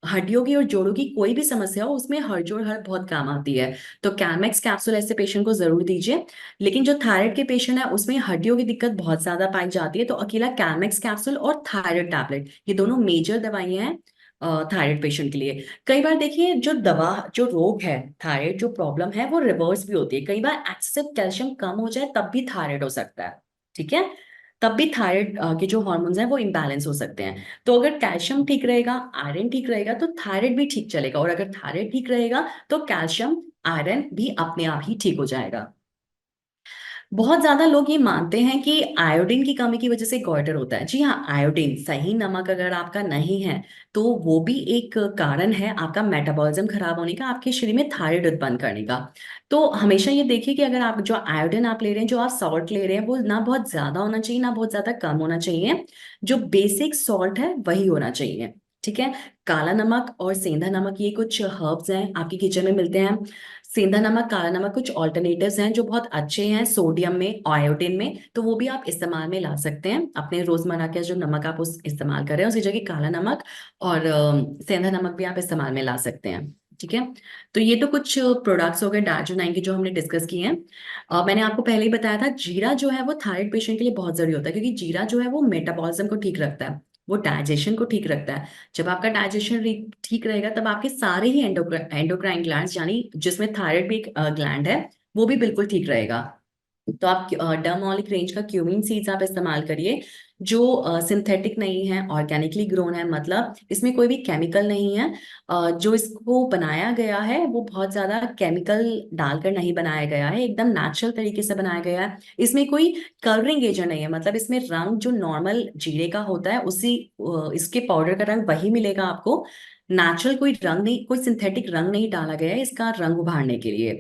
A: हड्डियों की और जोड़ों की कोई भी समस्या हो, उसमें हरजोड़ हर्ब बहुत काम आती है। तो कैमेक्स कैप्सूल ऐसे पेशेंट को जरूर दीजिए। लेकिन जो थायराइड के पेशेंट है उसमें हड्डियों की दिक्कत बहुत ज्यादा पाई जाती है, तो अकेला कैमेक्स कैप्सूल और थायराइड टैबलेट, ये दोनों मेजर दवाइयां हैं थायराइड पेशेंट के लिए। कई बार देखिए, जो रोग है, थायराइड जो प्रॉब्लम है वो रिवर्स भी होती है। कई बार एक्सेसिव कैल्शियम कम हो जाए तब भी थायराइड हो सकता है। ठीक है। तब भी थायराइड के जो हार्मोन्स हैं वो इम्बैलेंस हो सकते हैं। तो अगर कैल्शियम ठीक रहेगा, आयरन ठीक रहेगा, तो थायराइड भी ठीक चलेगा, और अगर थायराइड ठीक रहेगा तो कैल्शियम, आयरन भी अपने आप ही ठीक हो जाएगा। बहुत ज्यादा लोग ये मानते हैं कि आयोडीन की कमी की वजह से गॉइटर होता है। जी हाँ, आयोडीन सही नमक अगर आपका नहीं है तो वो भी एक कारण है आपका मेटाबॉलिज्म खराब होने का, आपके शरीर में थायराइड उत्पन्न करने का। तो हमेशा ये देखिए कि अगर आप जो आयोडीन आप ले रहे हैं, जो आप सॉल्ट ले रहे हैं, वो ना बहुत ज्यादा होना चाहिए ना बहुत ज्यादा कम होना चाहिए। जो बेसिक सॉल्ट है वही होना चाहिए। ठीक है। काला नमक और सेंधा नमक ये कुछ हर्ब्स हैं, आपके किचन में मिलते हैं। सेंधा नमक, काला नमक कुछ ऑल्टरनेटिव्स हैं जो बहुत अच्छे हैं सोडियम में, आयोडीन में, तो वो भी आप इस्तेमाल में ला सकते हैं। अपने रोजमर्रा के जो नमक आप उस इस्तेमाल कर रहे हैं उसी जगह काला नमक और सेंधा नमक भी आप इस्तेमाल में ला सकते हैं। ठीक है। तो ये तो कुछ प्रोडक्ट्स हो गए डार्जिलिंग के जो हमने डिस्कस किए हैं। मैंने आपको पहले ही बताया था जीरा जो है वो थायराइड पेशेंट के लिए बहुत जरूरी होता है, क्योंकि जीरा जो है वो मेटाबॉलिज्म को ठीक रखता है, वो डाइजेशन को ठीक रखता है। जब आपका डाइजेशन ठीक रहेगा तब आपके सारे ही एंडोक्राइन ग्लैंड्स, यानी जिसमें थायराइड भी एक ग्लैंड है, वो भी बिल्कुल ठीक रहेगा। तो आप डर्मोलिक रेंज का क्यूमिन सीड्स आप इस्तेमाल करिए, जो सिंथेटिक नहीं है, ऑर्गेनिकली ग्रोन है, मतलब इसमें कोई भी केमिकल नहीं है। जो इसको बनाया गया है वो बहुत ज्यादा केमिकल डालकर नहीं बनाया गया है, एकदम नेचुरल तरीके से बनाया गया है। इसमें कोई कलरिंग एजेंट नहीं है, मतलब इसमें रंग जो नॉर्मल जीरे का होता है उसी इसके पाउडर का रंग वही मिलेगा आपको। नेचुरल कोई रंग नहीं, कोई सिंथेटिक रंग नहीं डाला गया है इसका रंग उभारने के लिए।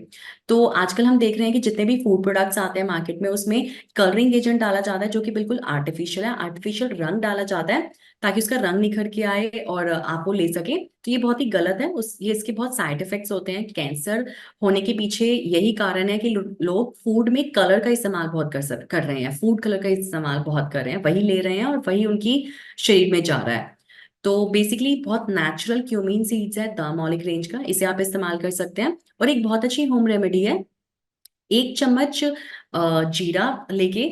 A: तो आजकल हम देख रहे हैं कि जितने भी फूड प्रोडक्ट्स आते हैं मार्केट में उसमें कलरिंग एजेंट डाला जाता है, जो कि बिल्कुल आर्टिफिशियल है, आर्टिफिशियल रंग डाला जाता है ताकि उसका रंग निखर के आए और आप वो ले सके। तो ये बहुत ही गलत है, उस ये इसके बहुत साइड इफेक्ट्स होते हैं। कैंसर होने के पीछे यही कारण है कि लोग फूड में कलर का इस्तेमाल बहुत कर रहे हैं, फूड कलर का इस्तेमाल बहुत कर रहे हैं, वही ले रहे हैं और वही उनकी शरीर में जा रहा है। तो बेसिकली बहुत नेचुरल क्यूमीन सीड्स है द मॉलिक रेंज का, इसे आप इस्तेमाल कर सकते हैं। और एक बहुत अच्छी होम रेमेडी है, 1 चम्मच जीरा लेके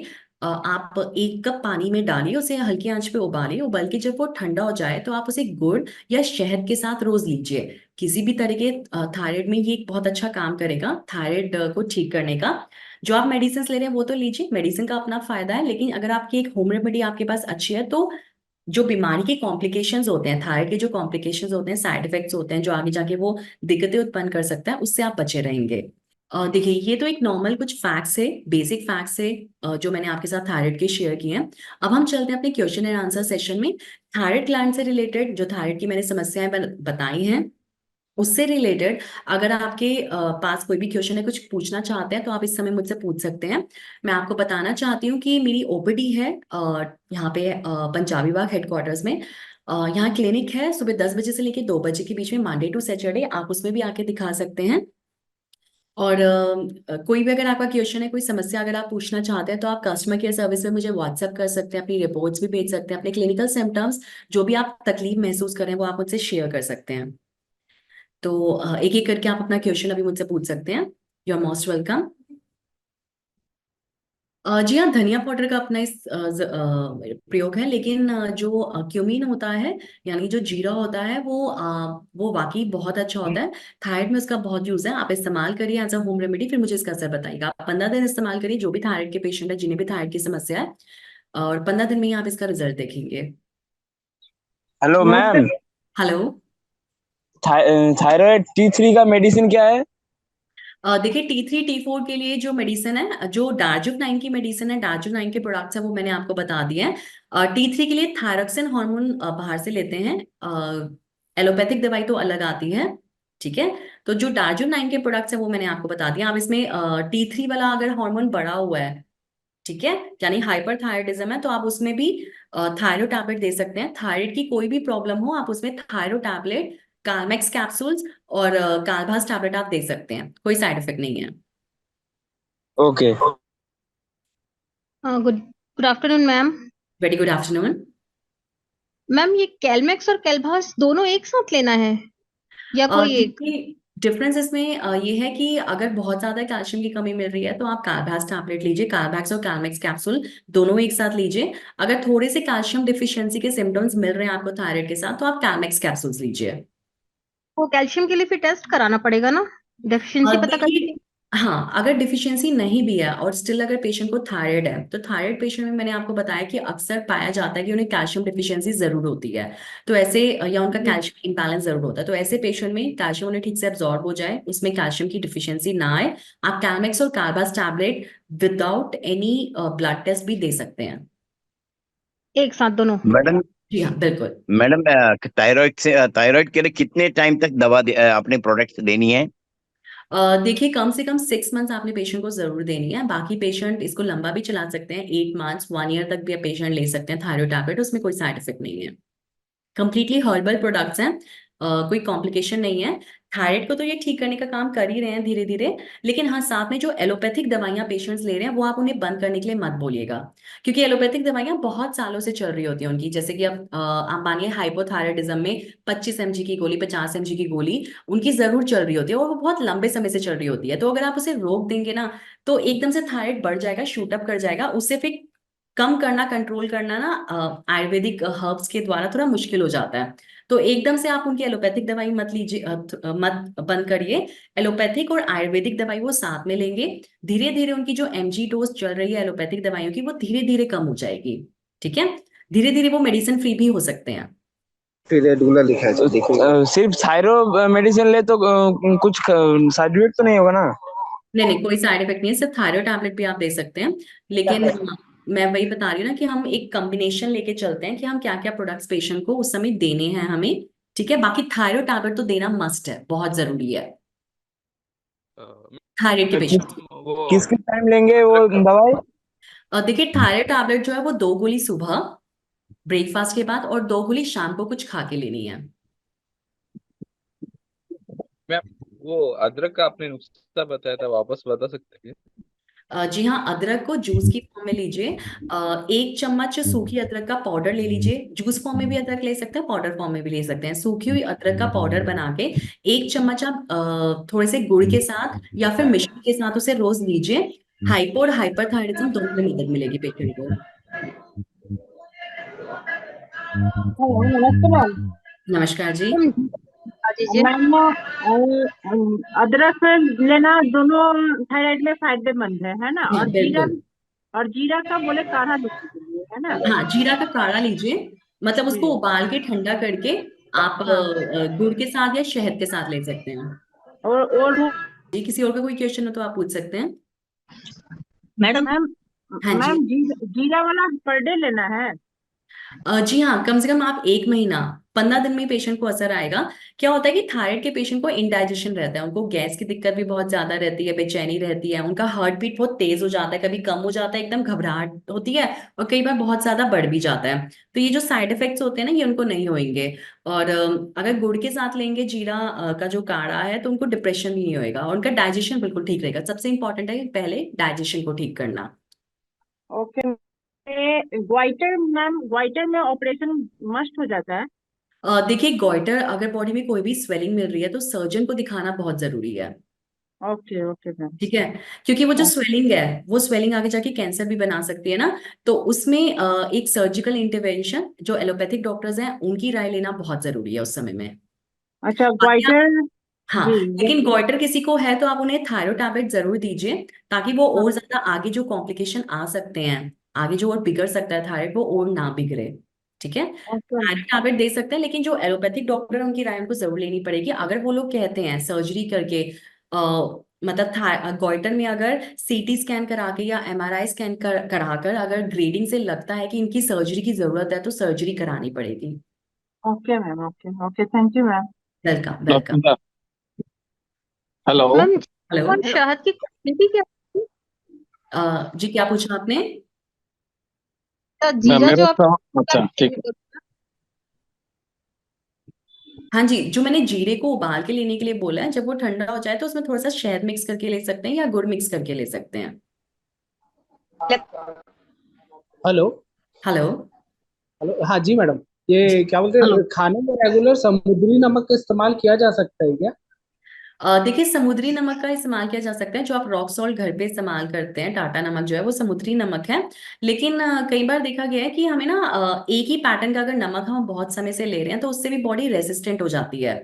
A: आप 1 कप पानी में डालिए, उसे हल्की आंच पे उबालिए, उबाल के जब वो ठंडा हो जाए तो आप उसे गुड़ या शहद के साथ रोज लीजिए। किसी भी तरह के थायराइड में ये एक बहुत अच्छा काम करेगा थायराइड को ठीक करने का। जो आप मेडिसिन ले रहे हैं वो तो लीजिए, मेडिसिन का अपना फायदा है, लेकिन अगर आपकी एक होम रेमेडी आपके पास अच्छी है तो जो बीमारी के कॉम्प्लिकेशंस होते हैं, थायराइड के जो कॉम्प्लिकेशंस होते हैं, साइड इफेक्ट्स होते हैं जो आगे जाके वो दिक्कतें उत्पन्न कर सकता है, उससे आप बचे रहेंगे। देखिए ये तो एक नॉर्मल कुछ फैक्ट्स है, बेसिक फैक्ट्स है जो मैंने आपके साथ थायराइड के शेयर किए हैं। अब हम चलते हैं अपने क्वेश्चन एंड आंसर सेशन में। थायराइड ग्लैंड से रिलेटेड जो थायराइड की मैंने समस्याएं बताई हैं उससे रिलेटेड अगर आपके पास कोई भी क्वेश्चन है, कुछ पूछना चाहते हैं तो आप इस समय मुझसे पूछ सकते हैं। मैं आपको बताना चाहती हूँ कि मेरी ओपीडी है यहाँ पे पंजाबी बाग हेडक्वार्टर्स में। यहाँ क्लिनिक है सुबह 10 बजे से लेकर 2 बजे के बीच में, मंडे टू सैटरडे, आप उसमें भी आके दिखा सकते हैं। और कोई भी अगर आपका क्वेश्चन है, कोई समस्या अगर आप पूछना चाहते हैं तो आप कस्टमर केयर सर्विस में मुझे व्हाट्सएप कर सकते हैं, अपनी रिपोर्ट्स भी भेज सकते हैं, अपने क्लिनिकल सिम्टम्स जो भी आप तकलीफ महसूस करें वो आप मुझसे शेयर कर सकते हैं। तो एक एक करके आप अपना क्वेश्चन अभी मुझसे पूछ सकते हैं। You are most welcome. जी हाँ, धनिया पाउडर का अपना प्रयोग है, लेकिन जो क्यूमीन होता है, यानी जो जीरा होता है, वो वाकई बहुत अच्छा होता है। थायराइड में उसका बहुत यूज है, आप इस्तेमाल करिए एज अ होम रेमेडी, फिर मुझे इसका असर बताइएगा। आप 15 दिन इस्तेमाल करिए, जो भी थायराइड के पेशेंट है, जिन्हें भी थायराइड की समस्या है, और 15 दिन में ही आप इसका रिजल्ट देखेंगे।
B: Hello ma'am.
A: Hello.
B: Thyroid T3 का मेडिसिन क्या है?
A: देखिए T3 T4 के लिए जो मेडिसिन है, जो डार्जुक 9 की मेडिसिन है, डार्जुक 9 के प्रोडक्ट्स है, वो मैंने आपको बता दिए हैं। T3 के लिए थायरोक्सिन हार्मोन बाहर से लेते हैं। एलोपैथिक दवाई तो अलग आती है। ठीक है। तो जो डार्जुक 9 के प्रोडक्ट्स है वो मैंने आपको बता दिया। आप इसमें T3 वाला अगर हार्मोन बढ़ा हुआ है, ठीक है, यानी हाइपर थायराइडिज्म है, तो आप उसमें भी थायरो टैबलेट दे सकते हैं। थायराइड की कोई भी प्रॉब्लम हो आप उसमें थायरो टैबलेट, कालमेक्स कैप्सूल्स और कालभास टैबलेट आप दे सकते हैं, कोई साइड इफेक्ट नहीं है।
B: Okay.
C: Good good afternoon ma'am.
A: Very good afternoon.
C: Ma'am ये कैलमेक्स और कैलभास दोनों एक साथ लेना है या कोई एक?
A: देखिए डिफरेंस इसमें ये है कि अगर बहुत ज्यादा कैल्शियम की कमी मिल रही है तो आप कालभैक्स टैबलेट लीजिए, कालभैक्स और कालमेक्स कैप्सूल दोनों एक साथ लीजिए। अगर थोड़े से कैल्शियम डिफिशियंसी के सिम्टम्स मिल रहे हैं आपको थायराइड के साथ तो आप कालमेक्स कैप्सूल्स लीजिए।
C: वो कैल्शियम के लिए फिर टेस्ट कराना पड़ेगा ना, डेफिशिएंसी पता
A: देखिए
C: करनी है।
A: हाँ, अगर डिफिशियंसी नहीं भी है और स्टिल अगर पेशेंट को थायराइड है, तो थायराइड पेशेंट में मैंने आपको बताया कि अक्सर पाया जाता है कि उन्हें कैल्शियम डिफिशियंसी जरूर होती है। तो ऐसे या उनका
C: जी
A: कैल्शियम इम्बैलेंस जरूर होता है, तो ऐसे पेशेंट में कैल्शियम उन्हें ठीक से एब्जॉर्ब हो जाए, उसमें कैल्शियम की डिफिशियंसी ना आए, आप कैलमेक्स और कार्बास tablet without any blood test भी दे सकते हैं।
C: एक साथ दोनों।
D: मैडम
A: जी हाँ, बिल्कुल।
D: मैडम थायराइड के लिए कितने टाइम तक अपने प्रोडक्ट्स देनी है?
A: देखिए, कम से कम 6 मंथ्स आपने पेशेंट को जरूर देनी है। बाकी पेशेंट इसको लंबा भी चला सकते हैं, 8 मंथ्स 1 ईयर तक भी पेशेंट ले सकते हैं थायराइड टैबलेट, उसमें कोई साइड इफेक्ट नहीं है। कंप्लीटली हर्बल प्रोडक्ट्स हैं, कोई कॉम्प्लिकेशन नहीं है। थायराइड को तो ये ठीक करने का काम कर ही रहे हैं धीरे धीरे। लेकिन हाँ, साथ में जो एलोपैथिक दवाइयाँ पेशेंट्स ले रहे हैं वो आप उन्हें बंद करने के लिए मत बोलिएगा, क्योंकि एलोपैथिक दवाइयाँ बहुत सालों से चल रही होती हैं उनकी। जैसे कि अब आप मानिए हाइपोथायराइडिज्म में 25 mg की गोली, 50 mg की गोली उनकी जरूर चल रही होती है, और वो बहुत लंबे समय से चल रही होती है। तो अगर आप उसे रोक देंगे ना, तो एकदम से थायराइड बढ़ जाएगा, शूट अप कर जाएगा। उससे फिर कम करना, कंट्रोल करना ना आयुर्वेदिक हर्ब्स के द्वारा थोड़ा मुश्किल हो जाता है। तो एकदम से आप उनकी एलोपैथिक दवाई मत लीजिए, मत बंद करिए। एलोपैथिक और आयुर्वेदिक दवाई वो साथ में लेंगे, धीरे धीरे उनकी जो mg डोज चल रही है एलोपैथिक दवाइयों की वो धीरे धीरे कम हो जाएगी। ठीक है, धीरे धीरे वो मेडिसिन फ्री भी हो सकते हैं।
E: फिर रेगुलर लिखा है जो देखो।
B: सिर्फ थायरो मेडिसिन ले तो कुछ साइड इफेक्ट तो नहीं होगा ना?
A: नहीं नहीं, कोई साइड इफेक्ट नहीं है, सिर्फ थायराइड टैबलेट भी आप दे सकते हैं। लेकिन मैं वही बता रही हूँ ना कि हम एक कॉम्बिनेशन लेके चलते हैं कि हम क्या क्या प्रोडक्ट्स पेशेंट को उस समय देने हैं हमें। ठीक है, बाकी थायराइड टैबलेट तो देना मस्ट है, बहुत जरूरी है थायराइड के
B: किस
A: पेशेंट।
F: वो
B: किस किस टाइम लेंगे वो
F: अदरक का
B: दवाई?
A: देखिए, थायराइड टैबलेट जो है वो 2 गोली सुबह ब्रेकफास्ट के बाद और 2 गोली शाम को कुछ खा के लेनी है।
F: मैं वो अदरक का आपने नुस्खा बताया था, वापस बता सकते हैं?
A: जी हाँ, अदरक को जूस की फॉर्म में लीजिए। 1 चम्मच सूखी अदरक का पाउडर ले लीजिए। जूस फॉर्म में भी अदरक ले सकते हैं, पाउडर फॉर्म में भी ले सकते हैं। सूखी हुई अदरक का पाउडर बना के 1 चम्मच आप थोड़े से गुड़ के साथ या फिर मिश्री के साथ उसे रोज लीजिए। हाइपो और हाइपरथायरिज्म दोनों में मदद मिलेगी पेशेंट को।
G: हेलो नमस्ते मैम।
A: नमस्कार जी।
C: आ दीजिए।
G: मैम अदरक लेना दोनों थायराइड में फायदेमंद है ना?
A: हाँ, बिल्कुल।
G: और जीरा का बोले काढ़ा लेने के लिए है ना?
A: हाँ, जीरा का काढ़ा लीजिए, मतलब उसको
G: जी
A: उबाल के ठंडा करके आप
G: हाँ।
A: गुड़ के साथ या शहद के साथ ले सकते हैं।
G: और
A: जी, किसी और का कोई क्वेश्चन हो तो आप पूछ सकते हैं।
H: मैडम।
G: मैम
A: हाँ जी।
G: मैम जीरा वाला पर डे लेना है?
A: जी हाँ, कम से कम आप 1 महीना, 15 दिन में पेशेंट को असर आएगा। क्या होता है कि थायराइड के पेशेंट को इंडाइजेशन रहता है, उनको गैस की दिक्कत भी बहुत ज्यादा रहती है, बेचैनी रहती है, उनका हार्ट बीट बहुत तेज हो जाता है, कभी कम हो जाता है, एकदम घबराहट होती है, और कई बार बहुत ज्यादा बढ़ भी जाता है। तो ये जो साइड इफेक्ट्स होते हैं ना, ये उनको नहीं होंगे। और अगर गुड़ के साथ लेंगे जीरा का जो काढ़ा है, तो उनको डिप्रेशन भी नहीं होएगा और उनका डाइजेशन बिल्कुल ठीक रहेगा। सबसे इंपॉर्टेंट है कि पहले डाइजेशन को ठीक करना।
G: ओके। ग्वाइटर मैम, ग्वाइटर में ऑपरेशन मस्ट हो जाता है?
A: देखिए, गॉइटर अगर बॉडी में कोई भी स्वेलिंग मिल रही है तो सर्जन को दिखाना बहुत जरूरी है।
G: Okay okay ma'am.
A: ठीक है, क्योंकि वो जो स्वेलिंग है वो स्वेलिंग आगे जाके कैंसर भी बना सकती है ना। तो उसमें एक सर्जिकल इंटरवेंशन, जो एलोपैथिक डॉक्टर्स हैं उनकी राय लेना बहुत जरूरी है उस समय में।
G: अच्छा
A: बाकी आप,
G: ग्वाइटर।
A: हाँ,
G: जी
A: लेकिन गॉइटर किसी को है तो आप उन्हें थायराइड टैबलेट जरूर दीजिए, ताकि वो
G: हाँ,
A: और ज्यादा आगे जो कॉम्प्लिकेशन आ सकते हैं, आगे जो और बिगड़ सकता है थायराइड, वो और ना बिगड़े। ठीक है,
G: ओके
A: थायराइड टैबलेट दे सकते हैं, लेकिन जो एलोपैथिक डॉक्टर है उनकी राय उनको जरूर लेनी पड़ेगी। अगर वो लोग कहते हैं सर्जरी करके मतलब गॉइटर में अगर सीटी स्कैन करा के या एमआरआई स्कैन कराकर अगर ग्रेडिंग से लगता है कि इनकी सर्जरी की जरूरत है, तो सर्जरी करानी पड़ेगी।
G: Okay ma'am. Okay okay, thank you ma'am.
A: Welcome welcome.
E: Doctor साहब हेलो।
C: Ma'am
A: hello.
C: और शहद की क्वांटिटी क्या होती
A: जी, क्या पूछा आपने?
C: है?
E: मैम
C: जीरा जो
E: मेरा
C: आप
E: अच्छा ठीक है।
A: हाँ जी, जो मैंने जीरे को उबाल के लेने के लिए बोला है, जब वो ठंडा हो जाए तो उसमें थोड़ा सा शहद मिक्स करके ले सकते हैं या गुड़ मिक्स करके ले सकते हैं।
I: हेलो।
A: हेलो।
I: हेलो हाँ जी मैडम।
A: जी।
I: ये क्या बोलते
A: हेलो।
I: हैं, खाने में रेगुलर समुद्री नमक का इस्तेमाल किया जा सकता है क्या?
A: देखिए, समुद्री नमक का इस्तेमाल किया जा सकता है, जो आप रॉक सॉल्ट घर पे इस्तेमाल करते हैं, टाटा नमक जो है वो समुद्री नमक है। लेकिन कई बार देखा गया है कि हमें ना एक ही पैटर्न का अगर नमक हम बहुत समय से ले रहे हैं तो उससे भी बॉडी रेसिस्टेंट हो जाती है।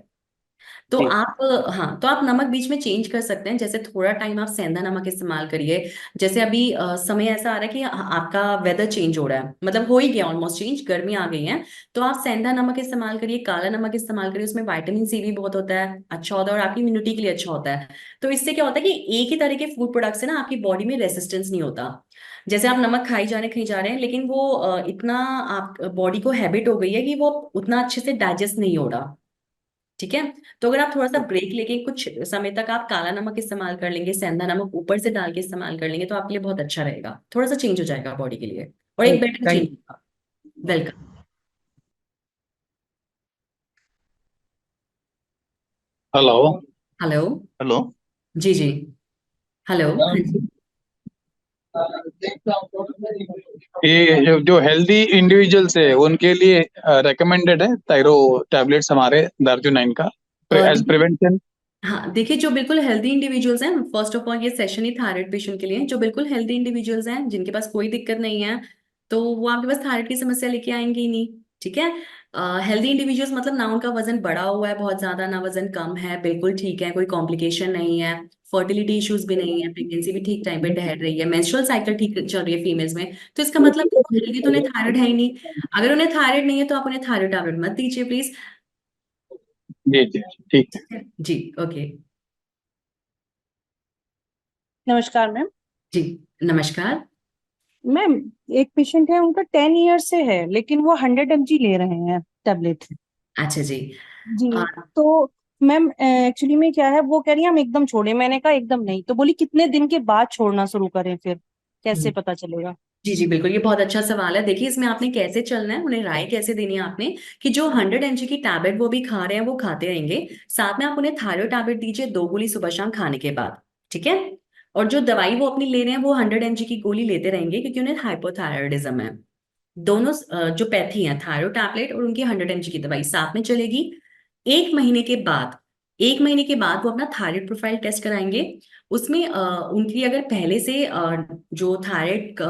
A: तो
D: ठीक।
A: आप हाँ, तो आप नमक बीच में चेंज कर सकते हैं। जैसे थोड़ा टाइम आप सेंधा नमक इस्तेमाल करिए। जैसे अभी समय ऐसा आ रहा है कि आपका वेदर चेंज हो रहा है, मतलब हो ही गया ऑलमोस्ट चेंज, गर्मी आ गई है। तो आप सेंधा नमक इस्तेमाल करिए, काला नमक इस्तेमाल करिए, उसमें विटामिन सी भी बहुत होता है, अच्छा होता है और आपकी इम्यूनिटी के लिए अच्छा होता है। तो इससे क्या होता है कि एक ही तरह के फूड प्रोडक्ट से ना आपकी बॉडी में रेसिस्टेंस नहीं होता। जैसे आप नमक खाई जा रहे हैं, लेकिन वो इतना आप बॉडी को हैबिट हो गई है कि वो उतना अच्छे से डाइजेस्ट नहीं हो रहा। ठीक है। तो अगर आप थोड़ा सा ब्रेक लेके कुछ समय तक आप काला नमक इस्तेमाल कर लेंगे, सेंधा नमक ऊपर से डाल के इस्तेमाल कर लेंगे, तो आपके लिए बहुत अच्छा रहेगा, थोड़ा सा चेंज हो जाएगा बॉडी के लिए और एक बेटर चेंज
E: थैंक
A: होगा। वेलकम।
E: Hello
A: hello.
D: हेलो।
A: जी जी। हेलो, हाँ जी।
E: ये जो हेल्दी इंडिविजुअल्स है उनके लिए रेकमेंडेड है थायरो टैबलेट्स हमारे दार्जिलिंग का एज
A: देखिए,
E: प्रिवेंशन।
A: हाँ देखिए, जो बिल्कुल हेल्दी इंडिविजुअल्स हैं, फर्स्ट ऑफ ऑल ये सेशन ही थायराइड पेशेंट के लिए है। जो बिल्कुल हेल्दी इंडिविजुअल्स हैं, जिनके पास कोई दिक्कत नहीं है, तो वो आपके पास थायराइड की समस्या लेके आएंगे ही नहीं। ठीक है। हेल्दी इंडिविजुअल्स मतलब ना उनका वजन बढ़ा हुआ है बहुत ज्यादा, ना वजन कम है, बिल्कुल ठीक है, कोई कॉम्प्लिकेशन नहीं है, फर्टिलिटी इश्यूज भी नहीं है, प्रेगनेंसी भी ठीक टाइम पे ठहर रही है, मेंस्ट्रुअल साइकिल ठीक चल रही है फीमेल्स में। तो इसका मतलब कि वो हेल्दी, तो उन्हें थायराइड है ही नहीं। अगर उन्हें थायराइड नहीं है तो आप उन्हें थायराइड टैबलेट मत दीजिए प्लीज।
E: जी जी ठीक है।
A: जी, ओके।
G: नमस्कार मैम।
A: जी, नमस्कार।
G: मैम, एक पेशेंट है, उनका 10 ईयर से है, लेकिन वो 100 mg ले रहे हैं टैबलेट।
A: अच्छा जी।
G: जी। तो मैम एक्चुअली में क्या है, वो कह रही है हम एकदम छोड़े। मैंने कहा एकदम नहीं, तो बोली कितने दिन के बाद छोड़ना शुरू करें, फिर कैसे
A: हम्म,
G: पता चलेगा?
A: जी जी, बिल्कुल, ये बहुत अच्छा सवाल है। देखिए, इसमें आपने कैसे चलना है, उन्हें राय कैसे देनी है आपने, कि जो 100 mg की टैबलेट वो भी खा रहे हैं वो खाते रहेंगे, साथ में आप उन्हें थायराइड टैबलेट दीजिए 2 गोली सुबह शाम खाने के बाद। ठीक है। और जो दवाई वो अपनी ले रहे हैं वो 100 mg की गोली लेते रहेंगे, क्योंकि उन्हें हाइपोथायराइडिज्म है। दोनों जो पैथी है, थायराइड टैबलेट और उनकी 100 mg की दवाई साथ में चलेगी। 1 महीने के बाद, 1 महीने के बाद वो अपना थायराइड प्रोफाइल टेस्ट कराएंगे। उसमें उनकी अगर पहले से जो थायराइड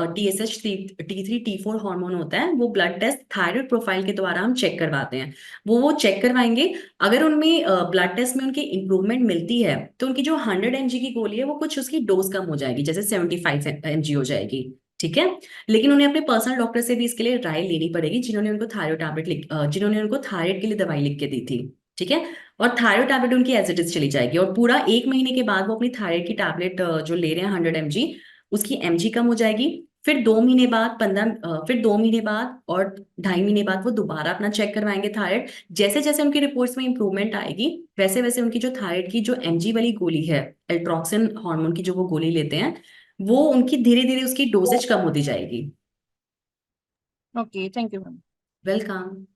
A: T3 T4 हार्मोन होता है, वो ब्लड टेस्ट थायराइड प्रोफाइल के द्वारा हम चेक करवाते हैं, वो चेक करवाएंगे। अगर उनमें ब्लड टेस्ट में उनकी इंप्रूवमेंट मिलती है, तो उनकी जो 100 mg की गोली है वो कुछ उसकी डोज कम हो जाएगी, जैसे 75 mg हो जाएगी। ठीक है। लेकिन उन्हें अपने पर्सनल डॉक्टर से भी इसके लिए राय लेनी पड़ेगी, जिन्होंने उनको थायराइड के लिए दवाई लिख के दी थी। ठीक है। और थायराइड टैबलेट उनकी एज इट इज चली जाएगी, और पूरा 1 महीने के बाद वो अपनी थायराइड की टैबलेट जो ले रहे हैं 100 mg, उसकी mg कम हो जाएगी। फिर 2 महीने बाद, फिर 2 महीने बाद और 2.5 महीने बाद वो दोबारा अपना चेक करवाएंगे थायराइड। जैसे जैसे उनकी रिपोर्ट्स में इंप्रूवमेंट आएगी, वैसे वैसे उनकी जो थायराइड की जो mg वाली गोली है, एल्ट्रॉक्सिन हार्मोन की जो वो गोली लेते हैं, वो उनकी धीरे धीरे उसकी डोजेज कम होती जाएगी।
G: Okay, thank you ma'am.
A: Welcome.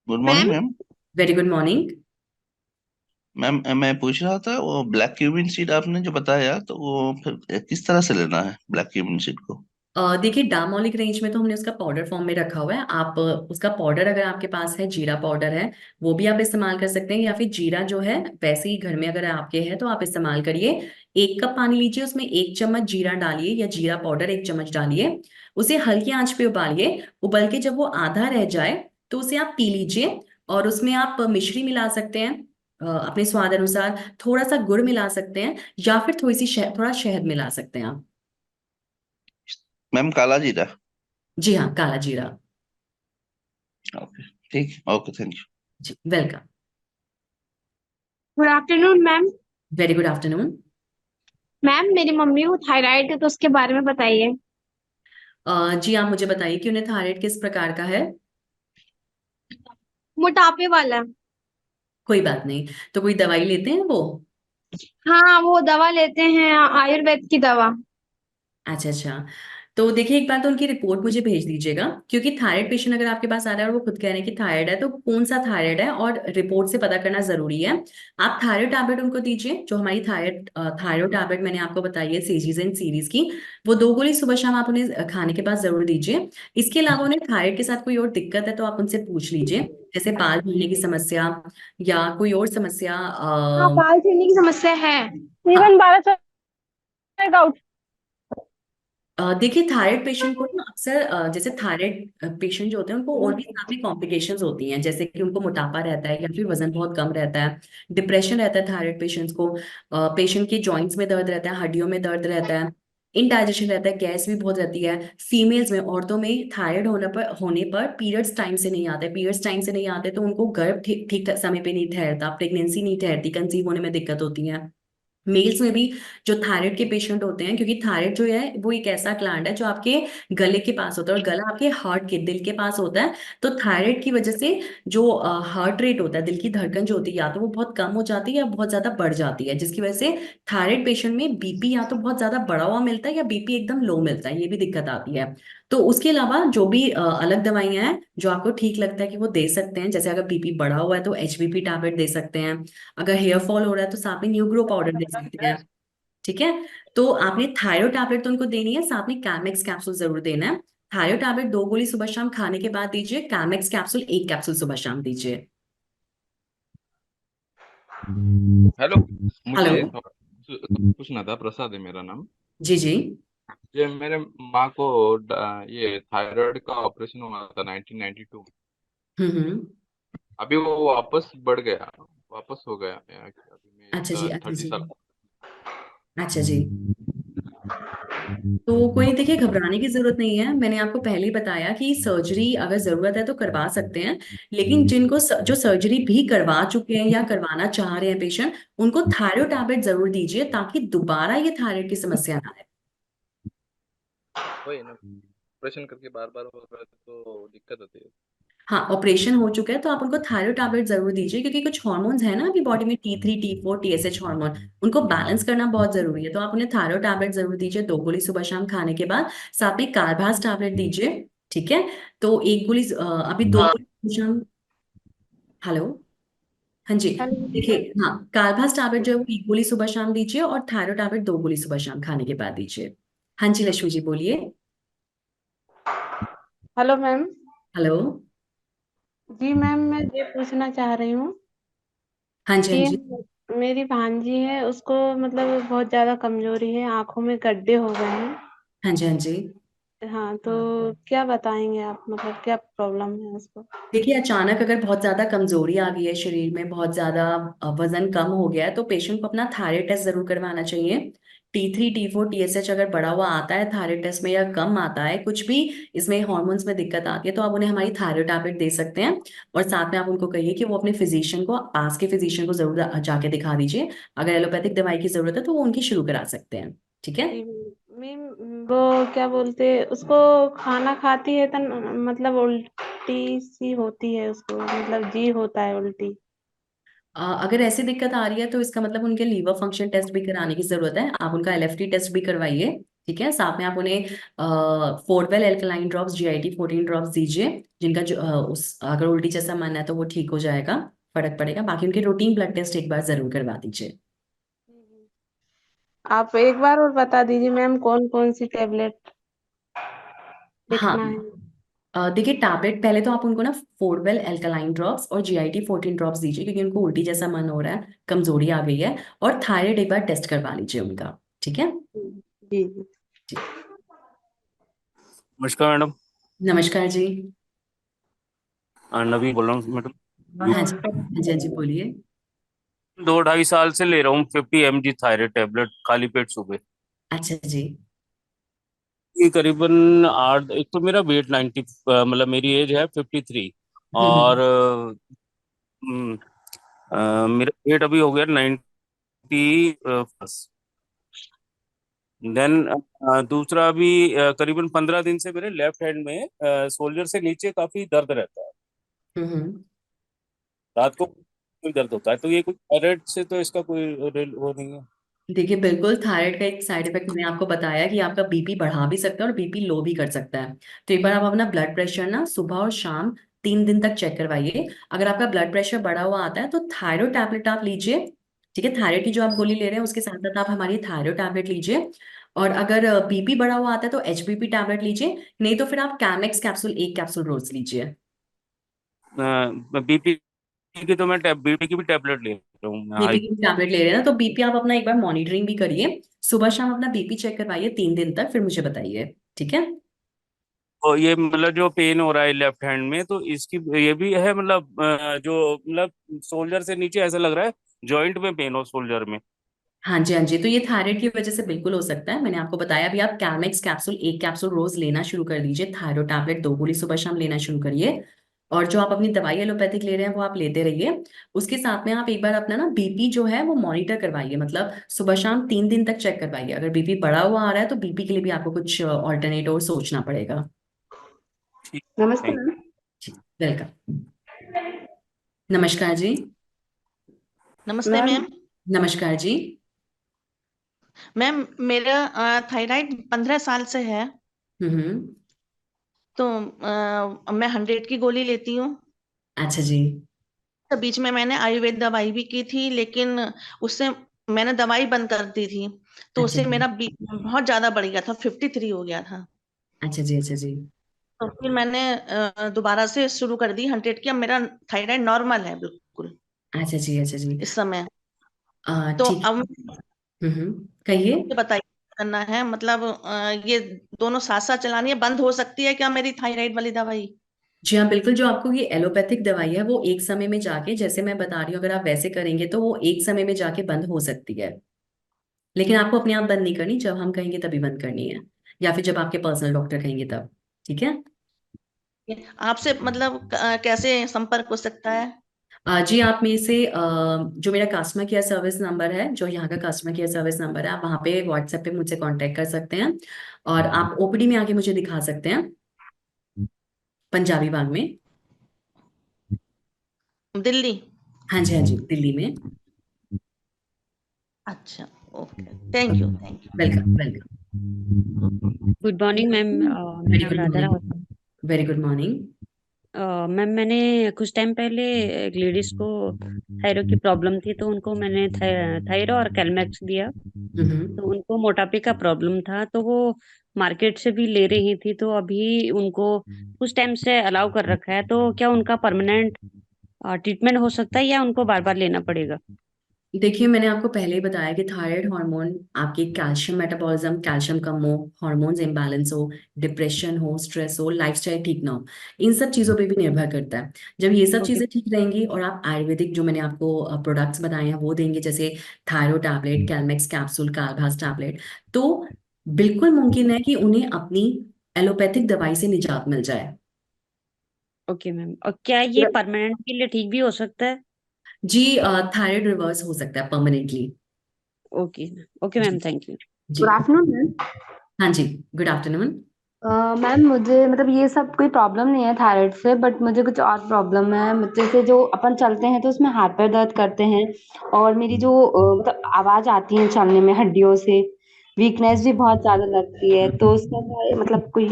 D: Good
C: ma'am
D: morning ma'am.
A: Very good morning.
D: Ma'am मैं पूछ रहा था, वो ब्लैक क्यूमिन सीड आपने जो बताया, तो वो फिर किस तरह से लेना है ब्लैक क्यूमिन सीड को?
A: देखिए, डामोलिक रेंज में तो हमने उसका पाउडर फॉर्म में रखा हुआ है। आप उसका पाउडर अगर आपके पास है, जीरा पाउडर है, वो भी आप इस्तेमाल कर सकते हैं, या फिर जीरा जो है वैसे ही घर में अगर आपके है तो आप इस्तेमाल करिए। 1 कप पानी लीजिए, उसमें 1 चम्मच जीरा डालिए, या जीरा पाउडर 1 चम्मच डालिए। उसे हल्की आंच पे उबालिए। उबल के जब वो आधा रह जाए, तो उसे आप पी लीजिए। और उसमें आप मिश्री मिला सकते हैं, अपने स्वाद अनुसार, थोड़ा सा गुड़ मिला सकते हैं, या फिर थोड़ा शहद मिला सकते हैं आप।
D: मैम काला जीरा।
A: जी हाँ, काला जीरा।
D: ओके, ठीक, ओके, थैंक यू।
A: जी, welcome.
C: Good afternoon ma'am.
A: Very good afternoon.
C: Ma'am मेरी मम्मी को थायराइड है, तो उसके बारे में बताइए।
A: जी, आप मुझे बताइए कि उन्हें थायराइड किस प्रकार का है।
C: मोटापे वाला।
A: कोई बात नहीं। तो कोई दवाई लेते हैं वो?
C: हाँ, वो दवा लेते हैं, आयुर्वेद की दवा।
A: अच्छा अच्छा। तो देखिए, एक बार तो उनकी रिपोर्ट मुझे भेज दीजिएगा, क्योंकि थायराइड पेशेंट अगर आपके पास आ रहा है और वो खुद कह रहे हैं कि थायराइड है, तो कौन सा थायराइड है और रिपोर्ट से पता करना जरूरी है। आप थायराइड टैबलेट उनको दीजिए, जो हमारी थायराइड टैबलेट मैंने आपको बताई है सीजीजेन सीरीज की, वो 2 गोली सुबह शाम आप उन्हें खाने के बाद जरूर दीजिए। इसके अलावा उन्हें थायराइड के साथ कोई और दिक्कत है तो आप उनसे पूछ लीजिए, जैसे बाल झड़ने की समस्या या कोई और समस्या।
C: हाँ, बाल झड़ने की समस्या है।
A: हाँ।
C: Even 12 checkout.
A: देखिए थायराइड पेशेंट को ना अक्सर जैसे थायराइड पेशेंट जो होते हैं उनको और भी काफी कॉम्प्लिकेशंस होती हैं, जैसे कि उनको मोटापा रहता है या फिर वजन बहुत कम रहता है, डिप्रेशन रहता है थायराइड पेशेंट्स को, पेशेंट के जॉइंट्स में दर्द रहता है, हड्डियों में दर्द रहता है, इनडाइजेशन रहता है, गैस भी बहुत रहती है। फीमेल्स में, औरतों में थायराइड होने पर पीरियड्स टाइम से नहीं आते, पीरियड्स टाइम से नहीं आते तो उनको गर्भ ठीक ठीक समय पे नहीं ठहरता, प्रेगनेंसी नहीं ठहरती, कंसीव होने में दिक्कत होती है। मेल्स में भी जो थायराइड के पेशेंट होते हैं, क्योंकि थायराइड जो है वो एक ऐसा ग्लैंड है जो आपके गले के पास होता है और गला आपके हार्ट के, दिल के पास होता है। तो थायराइड की वजह से जो हार्ट रेट होता है, दिल की धड़कन जो होती है, या तो वो बहुत कम हो जाती है या बहुत ज्यादा बढ़ जाती है, जिसकी वजह से थायराइड पेशेंट में बीपी या तो बहुत ज्यादा बढ़ा हुआ मिलता है या बीपी एकदम लो मिलता है, ये भी दिक्कत आती है। तो उसके अलावा जो भी अलग दवाइयां हैं जो आपको ठीक लगता है कि वो दे सकते हैं, जैसे अगर बीपी बढ़ा हुआ है तो एचबीपी टैबलेट दे सकते हैं, अगर हेयर फॉल हो रहा है तो साथ में न्यू ग्रो पाउडर दे सकते हैं। ठीक है। तो आपने थायराइड टैबलेट तो उनको देनी है, साथ में कैमेक्स कैप्सूल जरूर देना है। थायराइड टैबलेट 2 गोली सुबह शाम खाने के बाद दीजिए, कैमेक्स कैप्सूल 1 कैप्सूल सुबह शाम दीजिए।
F: Hello,
A: hello.
F: मुझे पूछना था। प्रसाद है मेरा नाम।
A: जी जी।
F: ये मेरे माँ को ये थायराइड का ऑपरेशन हुआ था 1992 में।
A: हम्म।
F: अभी वो वापस बढ़ गया, वापस हो गया। अभी
A: अच्छा जी,
F: मैं
A: अच्छा
F: 30
A: जी।
F: साल
A: अच्छा जी। तो कोई नहीं, देखिए घबराने की जरूरत नहीं है, मैंने आपको पहले ही बताया कि सर्जरी अगर जरूरत है तो करवा सकते हैं। लेकिन जिनको जो सर्जरी भी करवा चुके हैं या करवाना चाह रहे हैं पेशेंट, उनको थायराइड टैबलेट जरूर दीजिए ताकि दोबारा ये थायराइड की समस्या ना आए।
F: वही ना, ऑपरेशन करके बार बार हो रहा है तो दिक्कत होती है।
A: हाँ, ऑपरेशन हो चुका है तो आप उनको थायराइड टैबलेट जरूर दीजिए, क्योंकि कुछ हार्मोन्स है ना अभी बॉडी में, T3 T4 TSH हार्मोन, उनको बैलेंस करना बहुत जरूरी है। तो आप उन्हें थायराइड टैबलेट जरूर दीजिए 2 गोली सुबह शाम खाने के बाद, साथ में कार्बास टैबलेट दीजिए। ठीक है। तो 1 गोली अभी 2 गोली सुबह शाम। हेलो। हाँ जी।
C: हेलो।
A: देखिए, हाँ, कार्बास टैबलेट जो है वो 1 गोली सुबह शाम दीजिए और थायराइड टैबलेट 2 गोली सुबह शाम खाने के बाद दीजिए। हाँ जी, लक्ष्मी जी बोलिए।
J: Hello ma'am.
A: हेलो।
J: जी मैम, मैं ये पूछना चाह रही हूँ
A: हाँ जी, हाँ
J: कि
A: जी।
J: मेरी भांजी है, उसको मतलब बहुत ज्यादा कमजोरी है, आंखों में गड्ढे हो गए हैं।
A: हाँ जी, हाँ जी।
J: हाँ, तो क्या बताएंगे आप, मतलब क्या प्रॉब्लम है उसको?
A: देखिए, अचानक अगर बहुत ज्यादा कमजोरी आ गई है शरीर में, बहुत ज्यादा वजन कम हो गया है, तो पेशेंट को अपना थायराइड टेस्ट जरूर करवाना चाहिए। T3 T4 TSH अगर बढ़ा हुआ आता है थायराइड टेस्ट में या कम आता है, कुछ भी इसमें हार्मोन्स में दिक्कत आती है, तो आप उन्हें हमारी थायराइड टैबलेट दे सकते हैं। और साथ में आप उनको कहिए कि वो अपने फिजिशियन को, पास के फिजिशियन को जरूर जाके दिखा दीजिए। अगर एलोपैथिक दवाई की जरूरत है तो वो उनकी शुरू करा सकते हैं। ठीक है।
J: जी मैम, वो क्या बोलते, उसको खाना खाती है तो मतलब उल्टी सी होती है उसको, मतलब जी होता है उल्टी।
A: अगर ऐसी दिक्कत आ रही है तो इसका मतलब उनके लीवर फंक्शन टेस्ट भी कराने की जरूरत है, आप उनका LFT टेस्ट भी करवाइए। ठीक है। साथ में आप उन्हें four wheel alkaline drops GIT 14 drops दीजिए, जिनका जो उस अगर उल्टी जैसा मन है तो वो ठीक हो जाएगा, फर्क पड़ेगा। बाकी उनके रूटीन ब्लड टेस्ट एक बार जरूर करवा दीजिए।
J: आप एक बार और बता दीजिए मैम, कौन कौन सी टेबलेट
A: हाँ।
J: लिखना है?
A: देखिए, टैबलेट पहले तो आप उनको ना फोरवेल एल्कलाइन ड्रॉप्स और GIT 14 ड्रॉप्स दीजिए, क्योंकि उनको उल्टी जैसा मन हो रहा है, कमजोरी आ गई है। और थायराइड एक बार टेस्ट करवा लीजिए उनका। ठीक है।
J: जी।
A: जी।
K: नमस्कार मैडम।
A: नमस्कार जी।
K: नवीन बोल रहा हूँ मैडम।
A: हाँ जी, हाँ जी, हाँ जी, बोलिए।
K: 2-2.5 साल से ले रहा हूँ 50 mg थायराइड टेबलेट खाली पेट सुबह।
A: अच्छा जी।
K: ये करीबन 8, एक तो मेरा वेट 90, मतलब मेरी एज है 53, और
A: हम्म।
K: मेरा वेट अभी हो गया 90 प्लस। देन दूसरा अभी करीबन 15 दिन से मेरे लेफ्ट हैंड में शोल्डर से नीचे काफी दर्द रहता है।
A: हम्म।
K: रात को कोई दर्द होता है, तो ये कोई थायराइड से तो इसका कोई वो नहीं है?
A: देखिए, बिल्कुल थायराइड का एक साइड इफेक्ट मैंने आपको बताया कि आपका बीपी बढ़ा भी सकता है और बीपी लो भी कर सकता है। तो एक बार आप अपना ब्लड प्रेशर ना सुबह और शाम 3 दिन तक चेक करवाइए। अगर आपका ब्लड प्रेशर बढ़ा हुआ आता है तो थायराइड टैबलेट आप लीजिए। ठीक है, थायराइड की जो आप गोली ले रहे हैं उसके साथ साथ आप हमारी थायराइड टैबलेट लीजिए। और अगर बीपी बढ़ा हुआ आता है तो HBP टैबलेट लीजिए, नहीं तो फिर आप कैमेक्स कैप्सूल 1 कैप्सूल रोज लीजिए।
K: बीपी की तो मैं बीपी की भी टेबलेट ले रहा हूँ मैं
A: बीपी
K: हाई।
A: की टैबलेट ले रहे हैं ना, तो बीपी आप अपना एक बार मॉनिटरिंग भी करिए। सुबह शाम अपना बीपी चेक करवाइए 3 दिन तक, फिर मुझे बताइए। ठीक है।
K: और ये मतलब जो पेन हो रहा है लेफ्ट हैंड में, तो इसकी ये भी है मतलब जो मतलब शोल्डर से नीचे ऐसा लग रहा है जॉइंट में पेन हो शोल्डर में।
A: हाँ जी, हाँ जी, तो ये थायराइड की वजह से बिल्कुल हो सकता है। मैंने आपको बताया अभी, आप कैलमेक्स कैप्सूल 1 कैप्सूल रोज लेना शुरू कर दीजिए। थायराइड टैबलेट 2 गोली सुबह शाम लेना शुरू करिए। और जो आप अपनी दवाई एलोपैथिक ले रहे हैं वो आप लेते रहिए। उसके साथ में आप एक बार अपना ना बीपी जो है वो मॉनिटर करवाइए, मतलब सुबह शाम 3 दिन तक चेक करवाइए। अगर बीपी बढ़ा हुआ आ रहा है तो बीपी के लिए भी आपको कुछ ऑल्टरनेट और सोचना पड़ेगा।
K: ठीक।
H: नमस्ते
K: थैंक
H: मैम।
A: जी, वेलकम। नमस्कार जी।
H: नमस्ते
J: मैम
H: मैम।
A: नमस्कार जी।
H: मैम मेरा थायराइड 15 साल से है।
A: हम्म।
H: तो मैं 100 की गोली लेती हूँ।
A: अच्छा जी।
H: तो बीच में मैंने आयुर्वेद दवाई भी की थी, लेकिन उससे मैंने दवाई बंद कर दी थी। तो
A: अच्छा
H: उससे
A: जी।
H: मेरा बहुत ज्यादा बढ़ गया था, 53 हो गया था।
A: अच्छा जी। अच्छा जी।
H: तो फिर मैंने दोबारा से शुरू कर दी 100 की। अब मेरा थायराइड नॉर्मल है बिल्कुल
A: अच्छा जी। अच्छा जी।
H: इस समय। तो
A: ठीक
H: अब
A: है। कहिए।
H: मुझे बताइए क्या करना है, मतलब ये दोनों साथ साथ चलानी है, बंद हो सकती है क्या मेरी थायराइड वाली दवाई?
A: जी हाँ, बिल्कुल। जो आपको ये एलोपैथिक दवाई है वो एक समय में जाके, जैसे मैं बता रही हूँ, अगर आप वैसे करेंगे तो वो एक समय में जाके बंद हो सकती है। लेकिन आपको अपने आप बंद नहीं करनी, जब हम कहेंगे तभी बंद करनी है, या फिर जब आपके पर्सनल डॉक्टर कहेंगे तब। ठीक है।
H: आपसे मतलब कैसे संपर्क हो सकता है?
A: जी, आप में से जो मेरा कस्टमर केयर सर्विस नंबर है, जो यहाँ का कस्टमर केयर सर्विस नंबर है, आप वहाँ पे व्हाट्सएप पे मुझसे कांटेक्ट कर सकते हैं। और आप ओपीडी में आके मुझे दिखा सकते हैं, पंजाबी बाग में।
H: दिल्ली?
A: हाँ जी, हाँ जी, दिल्ली में।
H: अच्छा, okay, thank you thank you.
A: Welcome, welcome.
L: Good morning ma'am.
A: Very
L: मेरा नाम
A: good
L: Radha Rawat
A: morning. Very good morning.
L: है। मैम मैंने कुछ टाइम पहले एक लेडीज को थायराइड की प्रॉब्लम थी, तो उनको मैंने थायराइड और कैलमैक्स दिया। तो उनको मोटापे का प्रॉब्लम था, तो वो मार्केट से भी ले रही थी। तो अभी उनको कुछ टाइम से अलाउ कर रखा है, तो क्या उनका परमानेंट ट्रीटमेंट हो सकता है या उनको बार बार लेना पड़ेगा?
A: देखिए, मैंने आपको पहले ही बताया कि थायराइड हार्मोन आपके कैल्शियम मेटाबॉलिज्म, कैल्शियम कम हो, हार्मोन्स इम्बैलेंस हो, डिप्रेशन हो, स्ट्रेस हो, लाइफस्टाइल ठीक ना हो, इन सब चीज़ों पे भी निर्भर करता है। जब ये सब
L: ओके।
A: चीज़ें ठीक रहेंगी और आप आयुर्वेदिक जो मैंने आपको प्रोडक्ट्स बताए हैं वो देंगे, जैसे थायरो टैबलेट, कैलमेक्स कैप्सूल, कालभास टैबलेट, तो बिल्कुल मुमकिन है कि उन्हें अपनी एलोपैथिक दवाई से निजात मिल जाए।
L: ओके मैम, और क्या ये परमानेंट के लिए ठीक भी हो सकता है?
A: जी, थायराइड रिवर्स हो सकता है परमानेंटली।
L: ओके। ओके मैम,
A: जी।
L: Thank you.
A: जी।
M: Good afternoon ma'am.
A: हाँ जी, गुड आफ्टरनून।
M: मैम मुझे मतलब ये सब कोई प्रॉब्लम नहीं है थायराइड से, बट मुझे कुछ और प्रॉब्लम है। जैसे जो अपन चलते हैं तो उसमें हाथ पैर दर्द करते हैं, और मेरी जो मतलब आवाज आती है चलने में हड्डियों से, वीकनेस भी बहुत ज्यादा लगती है। तो उसका क्या है, मतलब कोई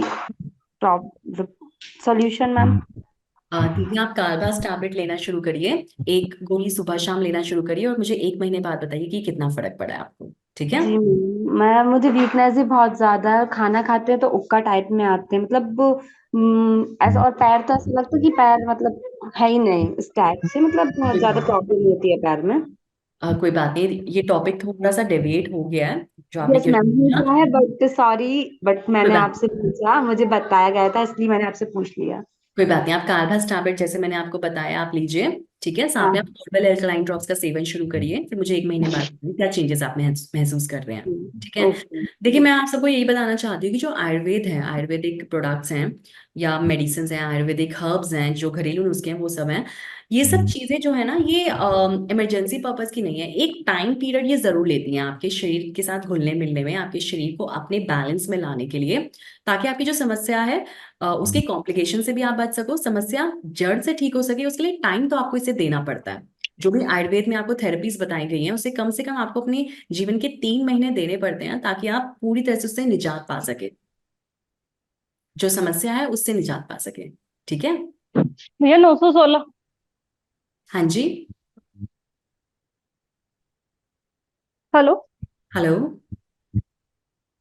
M: प्रॉब्लम सोल्यूशन मैम?
A: दीदी, आप कार्बास टैबलेट लेना शुरू करिए। 1 गोली सुबह शाम लेना शुरू करिए और मुझे 1 महीने बाद बताइए कि कितना फर्क पड़ा है आपको। ठीक है।
M: जी मैं मुझे वीकनेस भी बहुत ज्यादा है। खाना खाते हैं तो उक्का टाइप में आते हैं, मतलब ऐसा। और पैर तो ऐसा लगता है कि पैर मतलब है ही नहीं इस टाइप से, मतलब बहुत
A: कोई
M: ज्यादा प्रॉब्लम होती है पैर में।
A: कोई बात नहीं, ये टॉपिक थोड़ा सा डेविएट हो गया है, जो आपने
M: यस मैम,
A: क्वेश्चन
M: हो
A: पूछा।
M: गया है, बट सॉरी, बट
A: कोई
M: मैंने
A: बात
M: आपसे पूछा, मुझे बताया गया था, इसलिए मैंने आपसे पूछ लिया।
A: कोई बात नहीं, आप कार्बास टैबलेट जैसे मैंने आपको बताया आप लीजिए। ठीक है। साथ में आप
M: हाँ।
A: हर्बल एल्कलाइन ड्रॉप्स का सेवन शुरू करिए, फिर मुझे 1 महीने बाद बताइए क्या चेंजेस आप महसूस कर रहे हैं। ठीक है।
M: ओके।
A: देखिए, मैं आप सबको यही बताना चाहती हूँ कि जो आयुर्वेद है, आयुर्वेदिक प्रोडक्ट्स हैं या मेडिसिन हैं, आयुर्वेदिक हर्ब्स हैं, जो घरेलू नुस्खे हैं, वो सब हैं। ये सब चीजें जो है ना, ये इमरजेंसी पर्पज की नहीं है। एक टाइम पीरियड ये जरूर लेती हैं आपके शरीर के साथ घुलने मिलने में, आपके शरीर को अपने बैलेंस में लाने के लिए, ताकि आपकी जो समस्या है उसके कॉम्प्लिकेशन से भी आप बच सको, समस्या जड़ से ठीक हो सके। उसके लिए टाइम तो आपको इसे देना पड़ता है। जो भी आयुर्वेद में आपको थेरेपीज बताई गई हैं, उसे कम से कम आपको अपने जीवन के 3 महीने देने पड़ते हैं, ताकि आप पूरी तरह से उससे निजात पा सके, जो समस्या है उससे निजात पा सके। ठीक है।
G: भैया 916।
A: हाँ जी।
G: हेलो।
A: हेलो।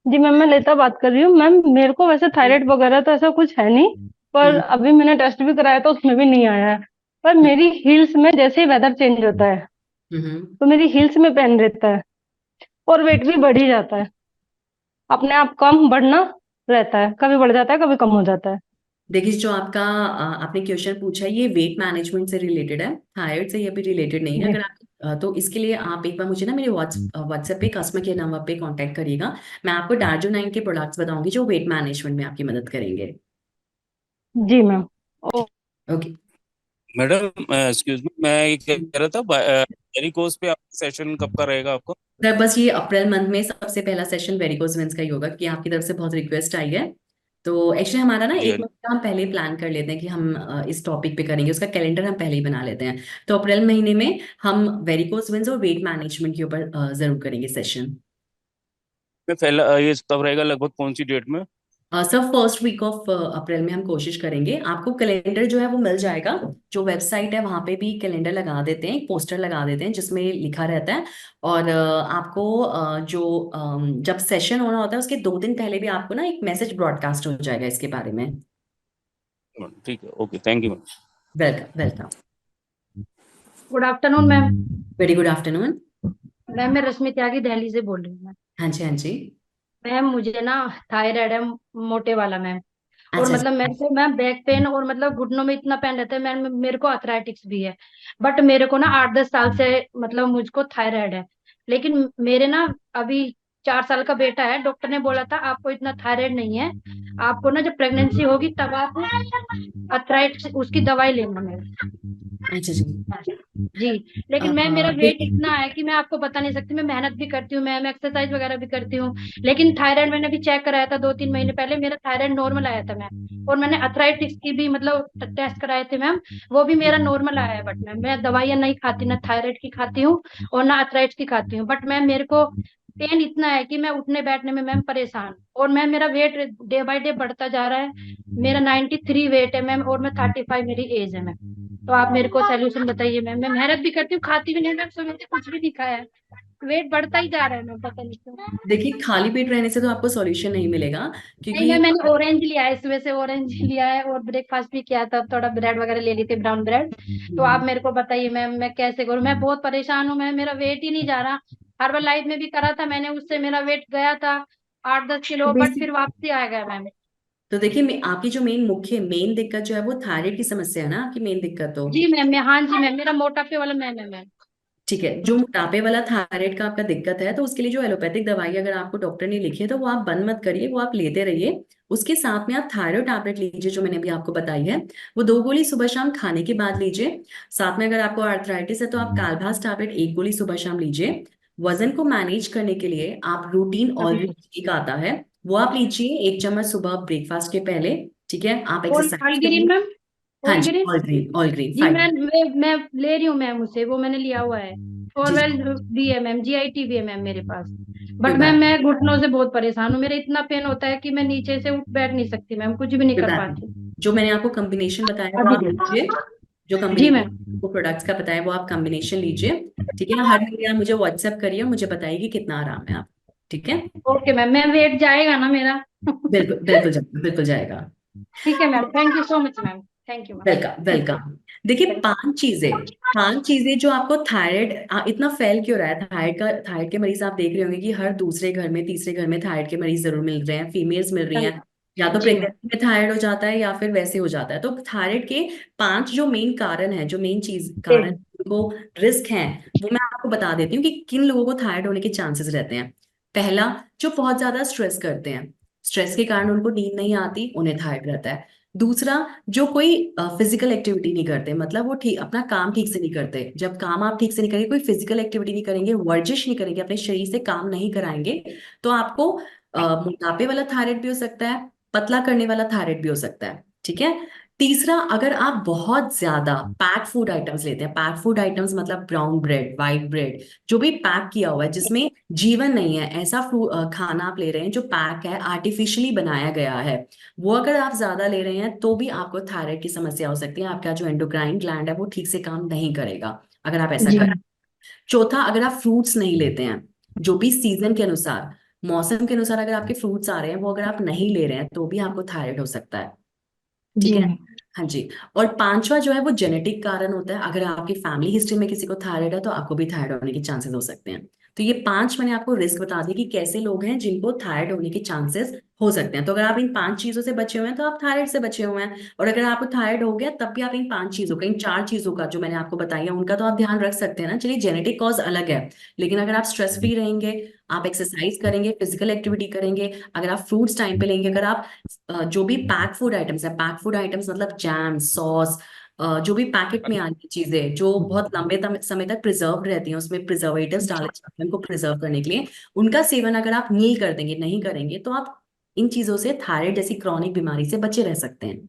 G: जी मैम, मैं लेता बात कर रही हूँ। मैम मेरे को वैसे थायराइड वगैरह तो ऐसा कुछ है नहीं, पर
A: हम्म।
G: अभी मैंने टेस्ट भी कराया तो उसमें भी नहीं आया है।
N: पर मेरी हील्स में जैसे ही वेदर चेंज होता है तो मेरी हील्स में पेन रहता है और वेट भी बढ़ ही जाता है, अपने आप कम बढ़ना रहता है, कभी बढ़ जाता है कभी कम हो जाता है।
A: देखिए, जो आपका आपने क्वेश्चन पूछा है, ये वेट मैनेजमेंट से रिलेटेड है, थायराइड से ये भी रिलेटेड नहीं है।
N: जी
A: अगर आप तो इसके लिए आप एक बार मुझे ना मेरे व्हाट्सएप पे कस्टमर केयर नंबर पे कांटेक्ट करिएगा। मैं आपको डार्जो 9 के प्रोडक्ट्स बताऊंगी जो वेट मैनेजमेंट में आपकी मदद करेंगे।
N: जी ma'am.
A: Okay.
K: Madam excuse me, मैं ये कह रहा था वेरिकोज पे आपका सेशन कब का रहेगा आपको?
A: सर बस ये अप्रैल मंथ में सबसे पहला सेशन वेरिकोज वेन्स का ही होगा, क्योंकि आपकी तरफ से बहुत रिक्वेस्ट आई है। तो एक्चुअली हमारा ना
K: जी
A: एक मंथ का हम पहले प्लान कर लेते हैं कि हम इस टॉपिक पे करेंगे, उसका कैलेंडर हम पहले ही बना लेते हैं। तो अप्रैल महीने में हम वेरिकोज वेन्स और वेट मैनेजमेंट के ऊपर जरूर करेंगे सेशन।
K: में पहला ये कब रहेगा, लगभग कौन सी डेट में?
A: Sir first week of April में हम कोशिश करेंगे। आपको कैलेंडर जो है वो मिल जाएगा, जो वेबसाइट है वहां पे भी कैलेंडर लगा देते हैं, एक पोस्टर लगा देते हैं जिसमें लिखा रहता है। और आपको जब सेशन होना होता है उसके 2 दिन पहले भी आपको ना एक मैसेज ब्रॉडकास्ट हो जाएगा इसके बारे में।
K: ठीक है, okay, thank you ma'am.
A: Welcome welcome.
N: Good afternoon ma'am.
A: Very good afternoon.
N: Ma'am मैं रश्मि त्यागी दिल्ली से बोल रही हूँ।
A: हाँ जी हाँ जी।
N: मैम मुझे ना थायराइड है, मोटे वाला मैम। और
A: अच्छा
N: मतलब मेरे को मैम बैक पेन और मतलब घुटनों में इतना पेन रहता है मैम, मेरे को अर्थराइटिस भी है। बट मेरे को ना 8-10 साल से मतलब मुझको थायराइड है। लेकिन मेरे ना अभी 4 साल का बेटा है, डॉक्टर ने बोला था आपको इतना थायराइड नहीं है, आपको ना जब प्रेगनेंसी होगी तब आप अर्थराइटिस उसकी दवाई लेना मेरे।
A: अच्छा जी।
N: जी। लेकिन मैम मेरा वेट
A: देखिए,
N: इतना है कि मैं आपको बता नहीं सकती। मैं मेहनत भी करती हूँ मैम, एक्सरसाइज वगैरह भी करती हूँ। लेकिन थायराइड मैंने अभी चेक कराया था 2-3 महीने पहले, मेरा थायराइड नॉर्मल आया था मैम। और मैंने अथराइटिस की भी मतलब टेस्ट कराए थे मैम, वो भी मेरा नॉर्मल आया है। बट मैम मैं दवाइयाँ नहीं खाती, ना थायराइड की खाती हूँ और ना अथराइटिस की खाती हूँ। बट मैम मेरे को पेन इतना है कि मैं उठने बैठने में मैम परेशान हूँ। और मैम मेरा वेट डे बाय डे बढ़ता जा रहा है। मेरा 93 वेट है मैम और मैं 35 मेरी एज है मैम। तो आप मेरे को सोल्यूशन बताइए मैम। मैं मेहनत भी करती हूँ, खाती भी नहीं मैम, सुबह से कुछ भी नहीं खाया है, वेट बढ़ता ही जा रहा है मैम, पता नहीं क्यों।
A: देखिए खाली पेट रहने से तो आपको सॉल्यूशन नहीं मिलेगा,
N: नहीं मैम,
A: क्योंकि
N: मैंने ऑरेंज लिया है, सुबह से ऑरेंज लिया है और ब्रेकफास्ट भी किया था, थोड़ा ब्रेड वगैरह ले ली थी, ब्राउन ब्रेड। तो आप मेरे को बताइए मैम मैं कैसे करूँ। मैं बहुत परेशान हूँ मैम, मेरा वेट ही नहीं जा रहा। हर्बल लाइफ में भी करा था मैंने, उससे मेरा वेट गया था 8-10 किलो, बट फिर वापसी आ गया मैम।
A: तो देखिए आपकी जो मेन दिक्कत जो है वो थायराइड की समस्या है ना, आपकी मेन दिक्कत तो।
N: जी मैम, मैं हाँ जी मैम, मेरा मोटापे वाला मैम है मैम।
A: ठीक है, जो मोटापे वाला थायराइड का आपका दिक्कत है, तो उसके लिए जो एलोपैथिक दवाई अगर आपको डॉक्टर ने लिखी है तो वो आप बंद मत करिए, वो आप लेते रहिए। उसके साथ में आप थायराइड टैबलेट लीजिए जो मैंने अभी आपको बताई है, वो 2 गोली सुबह शाम खाने के बाद लीजिए। साथ में अगर आपको आर्थराइटिस है तो आप कालभास टैबलेट 1 गोली सुबह शाम लीजिए। वजन को मैनेज करने के लिए आप रूटीन ऑलग्रीन एक आता है, वो आप लीजिए 1 चम्मच सुबह ब्रेकफास्ट के पहले। ठीक है, आप एक्सरसाइज
N: ऑलगिरिन
A: करिए।
N: मैम,
A: हाँ जी,
N: ऑलगिरिन।
A: ऑल ग्रीन
N: जी
A: 5।
N: मैं ले रही हूँ मैम उसे, वो मैंने लिया हुआ है।
A: जी
N: ऑरवेल भी है मैम, जीआईटी भी है मैम मेरे पास।
A: कोई
N: बट
A: बात
N: मैम मैं घुटनों से बहुत परेशान हूँ, मेरा इतना पेन होता है कि मैं नीचे से उठ बैठ नहीं सकती मैम, कुछ भी नहीं
A: कोई
N: कर
A: बात
N: पाती।
A: नहीं, जो मैंने आपको कॉम्बिनेशन बताया वो आप
N: अभी
A: लीजिए। जो
N: जी मैम।
A: कॉम्बिनेशन को प्रोडक्ट्स का बताया वो आप कॉम्बिनेशन लीजिए। ठीक है, हर महीने आप मुझे व्हाट्सएप करिए और मुझे बताइए कि कितना आराम है आप। ठीक है।
N: ओके मैम, मैं वेट जाएगा ना मेरा?
A: बिल्कुल बिल्कुल जाएगा, बिल्कुल जाएगा।
N: ठीक है ma'am, thank you so much ma'am, thank you ma'am.
A: Welcome welcome. देखिए पांच चीजें जो आपको थायराइड इतना फैल क्यों रहा है, थायराइड के मरीज आप देख रहे होंगे कि हर दूसरे घर में तीसरे घर में थायराइड के मरीज जरूर मिल रहे हैं, फीमेल्स मिल रही हैं। या तो
N: जी मैम।
A: प्रेगनेंसी में थायराइड हो जाता है या फिर वैसे हो जाता है। तो थायराइड के 5 जो मेन कारण है, जो मेन चीज कारण को रिस्क है, वो मैं आपको बता देती हूँ कि किन लोगों को थायराइड होने के चांसेस रहते हैं। पहला, जो बहुत ज्यादा स्ट्रेस करते हैं, स्ट्रेस के कारण उनको नींद नहीं आती, उन्हें थायराइड रहता है। दूसरा, जो कोई फिजिकल एक्टिविटी नहीं करते, मतलब वो ठीक अपना काम ठीक से नहीं करते। जब काम आप ठीक से नहीं करेंगे, कोई फिजिकल एक्टिविटी नहीं करेंगे, वर्जिश नहीं करेंगे, अपने शरीर से काम नहीं कराएंगे, तो आपको मोटापे वाला थायराइड भी हो सकता है, पतला करने वाला थायराइड भी हो सकता है। ठीक है। तीसरा, अगर आप बहुत ज्यादा पैक फूड आइटम्स लेते हैं, पैक फूड आइटम्स मतलब ब्राउन ब्रेड, व्हाइट ब्रेड, जो भी पैक किया हुआ है जिसमें जीवन नहीं है, ऐसा खाना आप ले रहे हैं जो पैक है, आर्टिफिशियली बनाया गया है, वो अगर आप ज्यादा ले रहे हैं तो भी आपको थायराइड की समस्या हो सकती है। आपका जो एंडोक्राइन ग्लैंड है वो ठीक से काम नहीं करेगा अगर आप ऐसा
N: जी
A: करें। चौथा, अगर आप फ्रूट्स नहीं लेते हैं, जो भी सीजन के अनुसार, मौसम के अनुसार अगर आपके फ्रूट्स आ रहे हैं वो अगर आप नहीं ले रहे हैं तो भी आपको थायराइड हो सकता है। ठीक
N: जी
A: है।
N: मैम।
A: हाँ जी। और पांचवा जो है वो जेनेटिक कारण होता है। अगर आपकी फैमिली हिस्ट्री में किसी को थायराइड है तो आपको भी थायराइड होने के चांसेस हो सकते हैं। तो ये 5 मैंने आपको रिस्क बता दी कि कैसे लोग हैं जिनको थायराइड होने के चांसेस हो सकते हैं। तो अगर आप इन 5 चीजों से बचे हुए हैं तो आप थायराइड से बचे हुए हैं। और अगर आपको थायराइड हो गया तब भी आप इन 5 चीजों का, इन 4 चीजों का जो मैंने आपको बताई है उनका तो आप ध्यान रख सकते हैं ना। चलिए जेनेटिक कॉज अलग है, लेकिन अगर आप स्ट्रेस फ्री रहेंगे, आप एक्सरसाइज करेंगे, फिजिकल एक्टिविटी करेंगे, अगर आप फ्रूट्स टाइम पे लेंगे, अगर आप जो भी पैक फूड आइटम्स है, पैक फूड आइटम्स मतलब जैम, सॉस, जो भी पैकेट में आती चीजें जो बहुत लंबे समय तक प्रिजर्व रहती हैं, उसमें प्रिजर्वेटिव्स डाले जाते हैं उनको प्रिजर्व करने के लिए, उनका सेवन अगर आप नहीं कर देंगे, नहीं करेंगे, तो आप इन चीजों से, थायराइड जैसी क्रॉनिक बीमारी से बचे रह सकते हैं।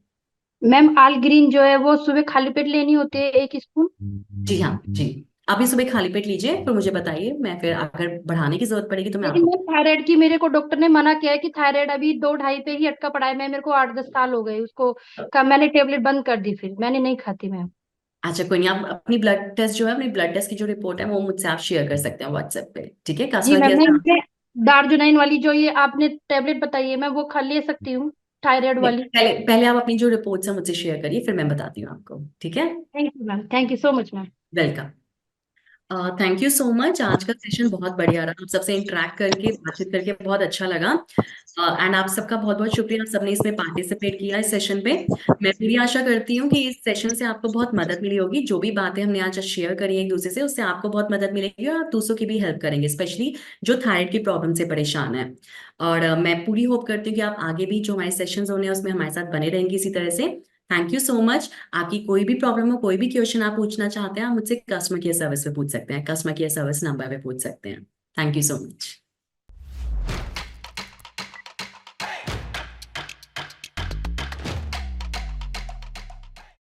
N: मैम आल ग्रीन जो है वो सुबह खाली पेट लेनी होती है 1 स्पून?
A: जी हाँ जी। अभी सुबह खाली पेट लीजिए, फिर मुझे बताइए, मैं फिर अगर बढ़ाने की जरूरत पड़ेगी तो मैं
N: लेकिन
A: आपको।
N: मैम थायराइड की मेरे को डॉक्टर ने मना किया है कि थायराइड अभी 2-2.5 पे ही अटका पड़ा है। मैं मेरे को 8-10 साल हो गए उसको मैंने टेबलेट बंद कर दी, फिर मैंने नहीं खाती मैम।
A: अच्छा कोई नहीं, आप अपनी ब्लड टेस्ट जो है, अपनी ब्लड टेस्ट की जो रिपोर्ट है वो मुझसे आप शेयर कर सकते हैं व्हाट्सएप पे, ठीक है?
N: जी
A: कस्टमर
N: मैम,
A: केयर
N: मैं डार्जुनाइन वाली जो ये आपने टेबलेट बताई है मैं वो खा ले सकती हूँ, थायराइड
A: से
N: वाली?
A: पहले पहले आप अपनी जो रिपोर्ट्स है मुझसे शेयर करिए, फिर मैं बताती हूँ आपको, ठीक है?
N: Thank you ma'am, thank you so much ma'am.
A: Welcome. Thank you so much. आज का सेशन बहुत बढ़िया रहा, आप सबसे इंटरेक्ट करके, बातचीत करके बहुत अच्छा लगा। एंड आप सबका बहुत बहुत शुक्रिया, आप सबने इसमें पार्टिसिपेट किया इस सेशन पे। मैं पूरी आशा करती हूँ कि इस सेशन से आपको बहुत मदद मिली होगी। जो भी बातें हमने आज शेयर करी एक दूसरे से, उससे आपको बहुत मदद मिलेगी और आप दूसरों की भी हेल्प करेंगे, स्पेशली जो थायराइड की प्रॉब्लम से परेशान है। और मैं पूरी होप करती हूँ कि आप आगे भी जो हमारे सेशंस होने हैं उसमें हमारे साथ बने रहेंगे इसी तरह से। Thank you so much. आपकी कोई भी प्रॉब्लम हो, कोई भी क्वेश्चन आप पूछना चाहते हैं, आप मुझसे कस्टमर केयर सर्विस पे पूछ सकते हैं, कस्टमर केयर सर्विस नंबर पे पूछ सकते हैं। Thank you so much.